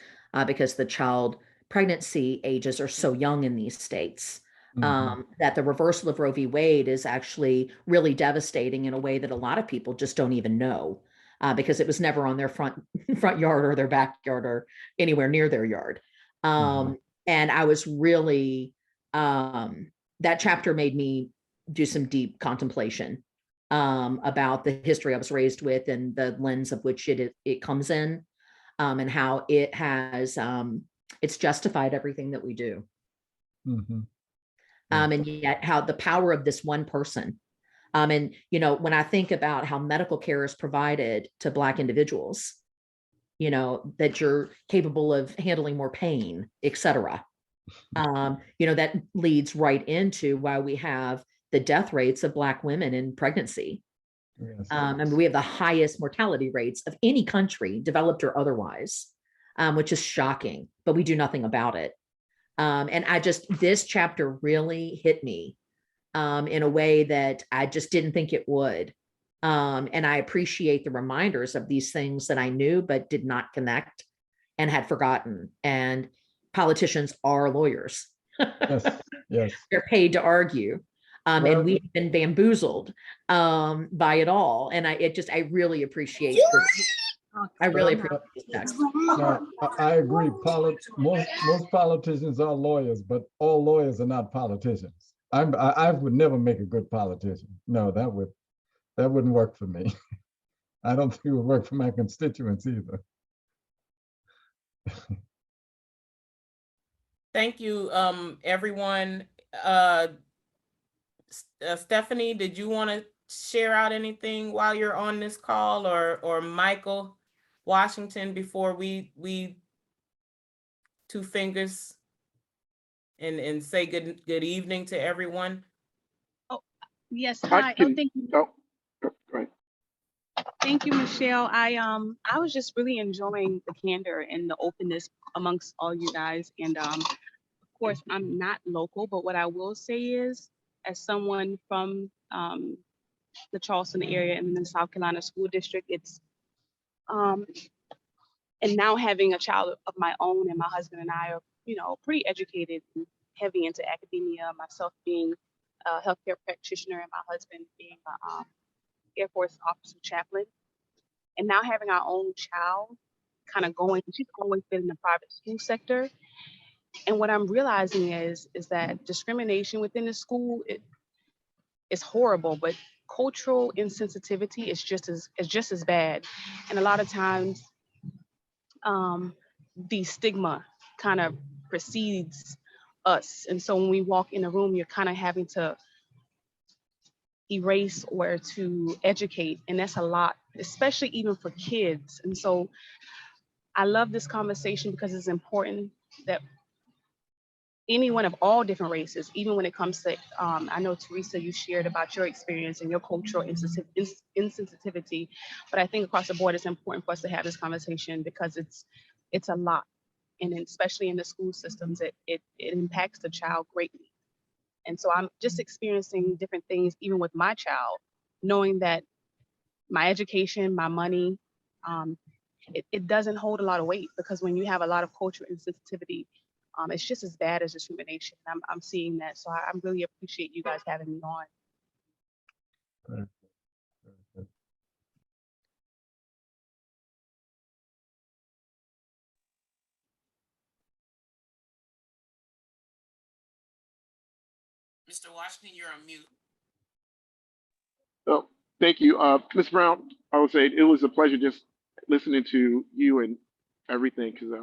because the child pregnancy ages are so young in these states. That the reversal of Roe v. Wade is actually really devastating in a way that a lot of people just don't even know because it was never on their front yard or their backyard or anywhere near their yard. And I was really, that chapter made me do some deep contemplation about the history I was raised with and the lens of which it comes in and how it has, it's justified everything that we do. And yet how the power of this one person. And, you know, when I think about how medical care is provided to Black individuals, you know, that you're capable of handling more pain, et cetera. You know, that leads right into why we have the death rates of Black women in pregnancy. I mean, we have the highest mortality rates of any country, developed or otherwise, which is shocking, but we do nothing about it. And this chapter really hit me in a way that I just didn't think it would. And I appreciate the reminders of these things that I knew, but did not connect and had forgotten. And politicians are lawyers. Yes. They're paid to argue. And we've been bamboozled by it all. And I really appreciate this. I really appreciate this text. No, I agree. Most politicians are lawyers, but all lawyers are not politicians. I would never make a good politician. No, that wouldn't work for me. I don't think it would work for my constituents either. Thank you, everyone. Stephanie, did you want to share out anything while you're on this call, or Michael Washington, before we two fingers and say good evening to everyone? Oh, yes. Hi. Oh, thank you. Go ahead. Thank you, Michelle. I was just really enjoying the candor and the openness amongst all you guys. And of course, I'm not local, but what I will say is, as someone from the Charleston area and the South Carolina School District, it's and now having a child of my own, and my husband and I are, you know, pretty educated and heavy into academia, myself being a healthcare practitioner and my husband being a Air Force officer chaplain. And now having our own child kind of going, she's always been in the private school sector. And what I'm realizing is that discrimination within the school is horrible, but cultural insensitivity is just as bad. And a lot of times the stigma kind of precedes us. And so when we walk in a room, you're kind of having to erase or to educate. And that's a lot, especially even for kids. And so I love this conversation because it's important that anyone of all different races, even when it comes to, I know Teresa, you shared about your experience and your cultural insensitivity, but I think across the board, it's important for us to have this conversation because it's a lot. And especially in the school systems, it impacts the child greatly. And so I'm just experiencing different things, even with my child, knowing that my education, my money, it doesn't hold a lot of weight, because when you have a lot of cultural insensitivity, it's just as bad as discrimination. I'm seeing that. So I really appreciate you guys having me on. Mr. Washington, you're on mute. Oh, thank you. Ms. Brown, I would say it was a pleasure just listening to you and everything, because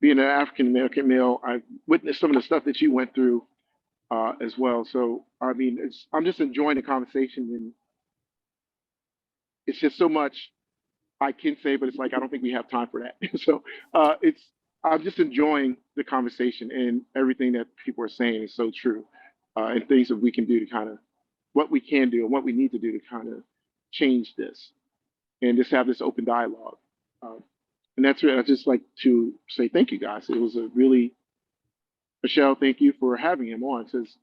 being an African American male, I witnessed some of the stuff that you went through as well. So, I mean, I'm just enjoying the conversation, and it's just so much I can say, but it's like I don't think we have time for that. So, I'm just enjoying the conversation, and everything that people are saying is so true, and things that we can do to kind of what we can do and what we need to do to kind of change this and just have this open dialogue. And that's what I just like to say thank you guys. It was a really, Michelle, thank you for having him on, because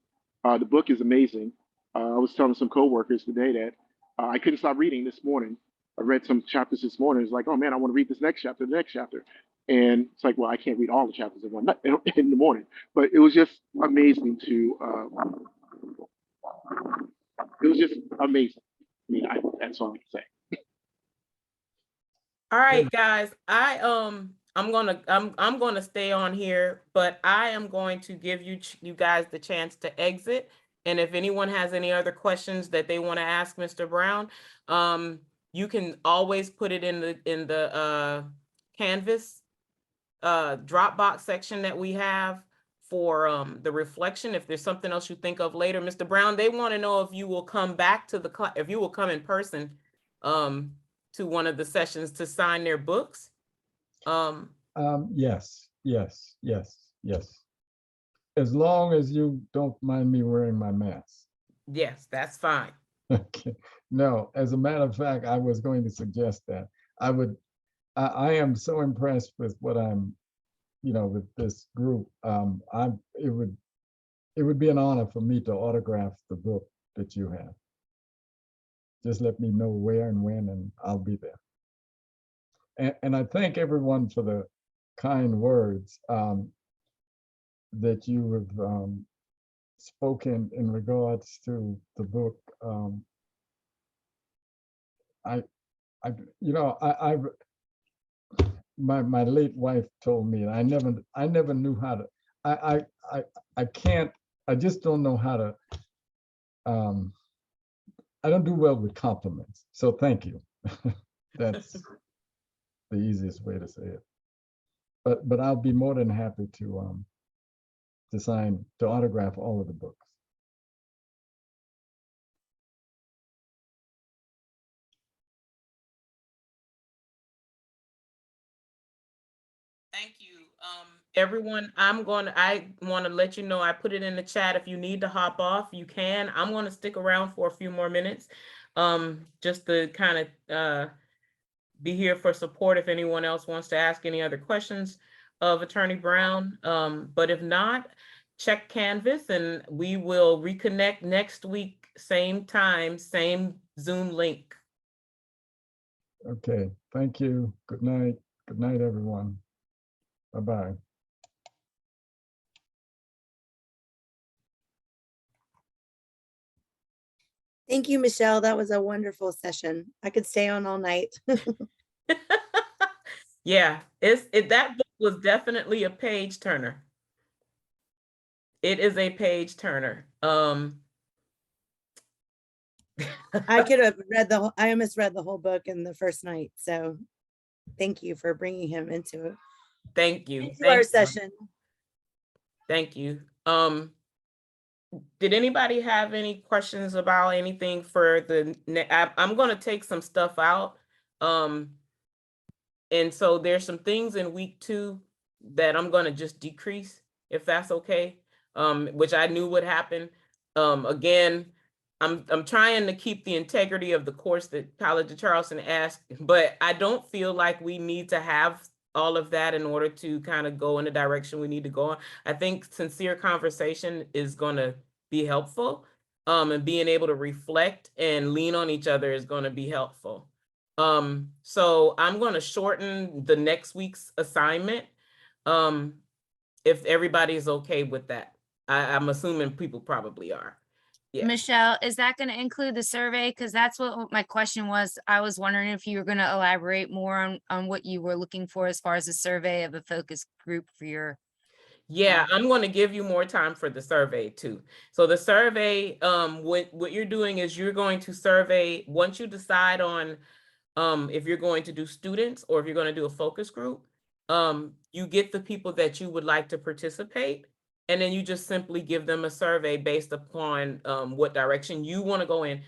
the book is amazing. I was telling some coworkers today that I couldn't stop reading this morning. I read some chapters this morning. It's like, oh man, I want to read this next chapter, the next chapter. And it's like, well, I can't read all the chapters in one night, in the morning. But it was just amazing to, it was just amazing. I mean, that's all I can say. All right, guys, I'm gonna stay on here, but I am going to give you guys the chance to exit. And if anyone has any other questions that they want to ask Mr. Brown, you can always put it in the Canvas Dropbox section that we have for the reflection. If there's something else you think of later, Mr. Brown, they want to know if you will come back to the class, if you will come in person to one of the sessions to sign their books. Yes. As long as you don't mind me wearing my mask. Yes, that's fine. Okay. No, as a matter of fact, I was going to suggest that. I am so impressed with what I'm, with this group. It would be an honor for me to autograph the book that you have. Just let me know where and when, and I'll be there. And I thank everyone for the kind words that you have spoken in regards to the book. My late wife told me, and I never knew how to. I just don't know how to. I don't do well with compliments, so thank you. That's the easiest way to say it. But I'll be more than happy to autograph all of the books. Thank you. Everyone, I want to let you know, I put it in the chat. If you need to hop off, you can. I'm going to stick around for a few more minutes, just to kind of be here for support if anyone else wants to ask any other questions of Attorney Brown. But if not, check Canvas and we will reconnect next week, same time, same Zoom link. Okay, thank you. Good night. Good night, everyone. Bye-bye. Thank you, Michelle. That was a wonderful session. I could stay on all night. Yeah, that book was definitely a page turner. It is a page turner. I could have read I almost read the whole book in the first night. So thank you for bringing him into it. Thank you. Into our session. Thank you. Did anybody have any questions about anything for I'm going to take some stuff out. And so there's some things in week 2 that I'm going to just decrease, if that's okay, which I knew would happen. Again, I'm trying to keep the integrity of the course that College of Charleston asked, but I don't feel like we need to have all of that in order to kind of go in the direction we need to go on. I think sincere conversation is going to be helpful, and being able to reflect and lean on each other is going to be helpful. So I'm going to shorten the next week's assignment, if everybody's okay with that. I'm assuming people probably are. Yeah. Michelle, is that going to include the survey? Because that's what my question was. I was wondering if you were going to elaborate more on what you were looking for as far as a survey of a focus group for your. Yeah, I'm going to give you more time for the survey too. So the survey, what you're doing is you're going to survey, once you decide on if you're going to do students or if you're going to do a focus group, you get the people that you would like to participate, and then you just simply give them a survey based upon what direction you want to go in.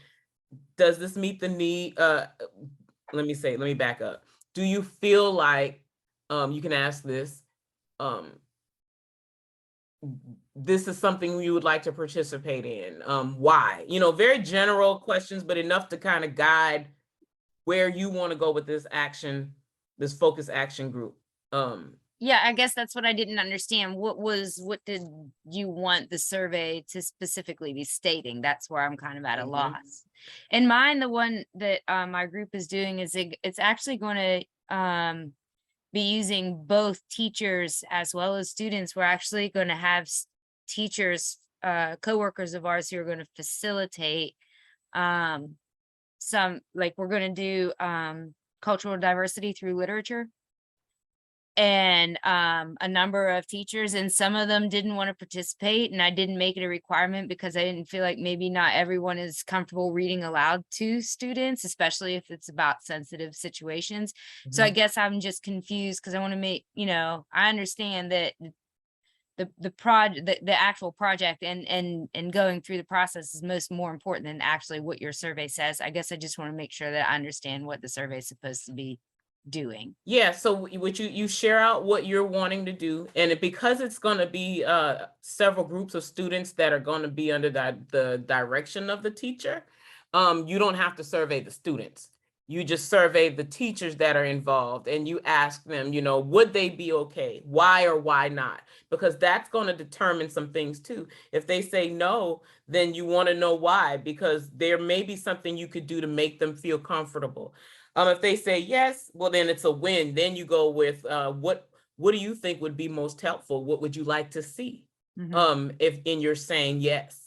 Does this meet the need? Let me back up. Do you feel like, you can ask this, this is something you would like to participate in? Why? You know, very general questions, but enough to kind of guide where you want to go with this action, this focus action group. Yeah, I guess that's what I didn't understand. What did you want the survey to specifically be stating? That's where I'm kind of at a loss. In mine, the one that my group is doing is it's actually going to be using both teachers as well as students. We're actually going to have teachers, coworkers of ours who are going to facilitate some, like, we're going to do cultural diversity through literature. And a number of teachers, and some of them didn't want to participate, and I didn't make it a requirement because I didn't feel like maybe not everyone is comfortable reading aloud to students, especially if it's about sensitive situations. So I guess I'm just confused because I want to make, you know, I understand that the actual project and going through the process is more important than actually what your survey says. I guess I just want to make sure that I understand what the survey is supposed to be doing. Yeah, so what you share out what you're wanting to do, and because it's going to be several groups of students that are going to be under the direction of the teacher, you don't have to survey the students. You just survey the teachers that are involved, and you ask them, you know, would they be okay? Why or why not? Because that's going to determine some things too. If they say no, then you want to know why, because there may be something you could do to make them feel comfortable. If they say yes, well, then it's a win. Then you go with what do you think would be most helpful? What would you like to see? If you're saying yes.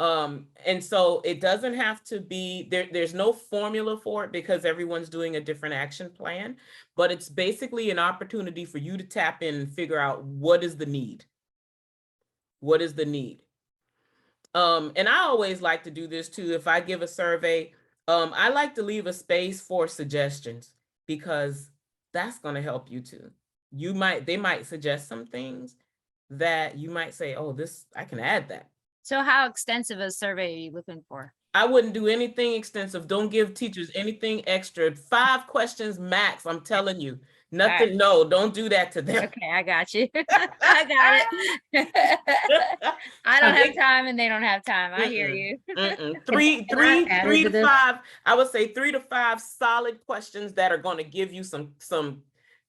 And so it doesn't have to be there's no formula for it because everyone's doing a different action plan, but it's basically an opportunity for you to tap in and figure out what is the need. What is the need? And I always like to do this too. If I give a survey, I like to leave a space for suggestions because that's going to help you too. They might suggest some things that you might say, oh, I can add that. So how extensive a survey are you looking for? I wouldn't do anything extensive. Don't give teachers anything extra. 5 questions max. I'm telling you. Nothing. Right. No, don't do that to them. Okay, I got you. I got it. I don't have time and they don't have time. I hear you. Three to 5. I would say 3 to 5 solid questions that are going to give you some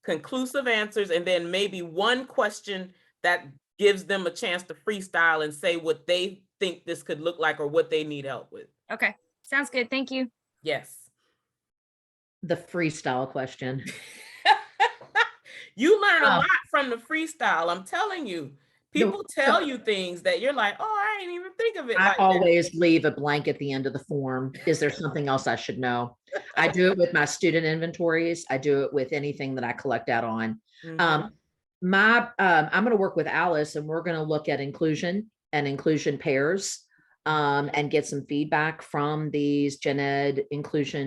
conclusive answers, and then maybe one question that gives them a chance to freestyle and say what they think this could look like or what they need help with. Okay, sounds good. Thank you. Yes. The freestyle question. You learn a lot from the freestyle. I'm telling you. People tell you things that you're like, oh, I didn't even think of it. I always leave a blank at the end of the form. Is there something else I should know? I do it with my student inventories. I do it with anything that I collect out on. I'm going to work with Alice, and we're going to look at inclusion and inclusion pairs and get some feedback from these gen ed inclusion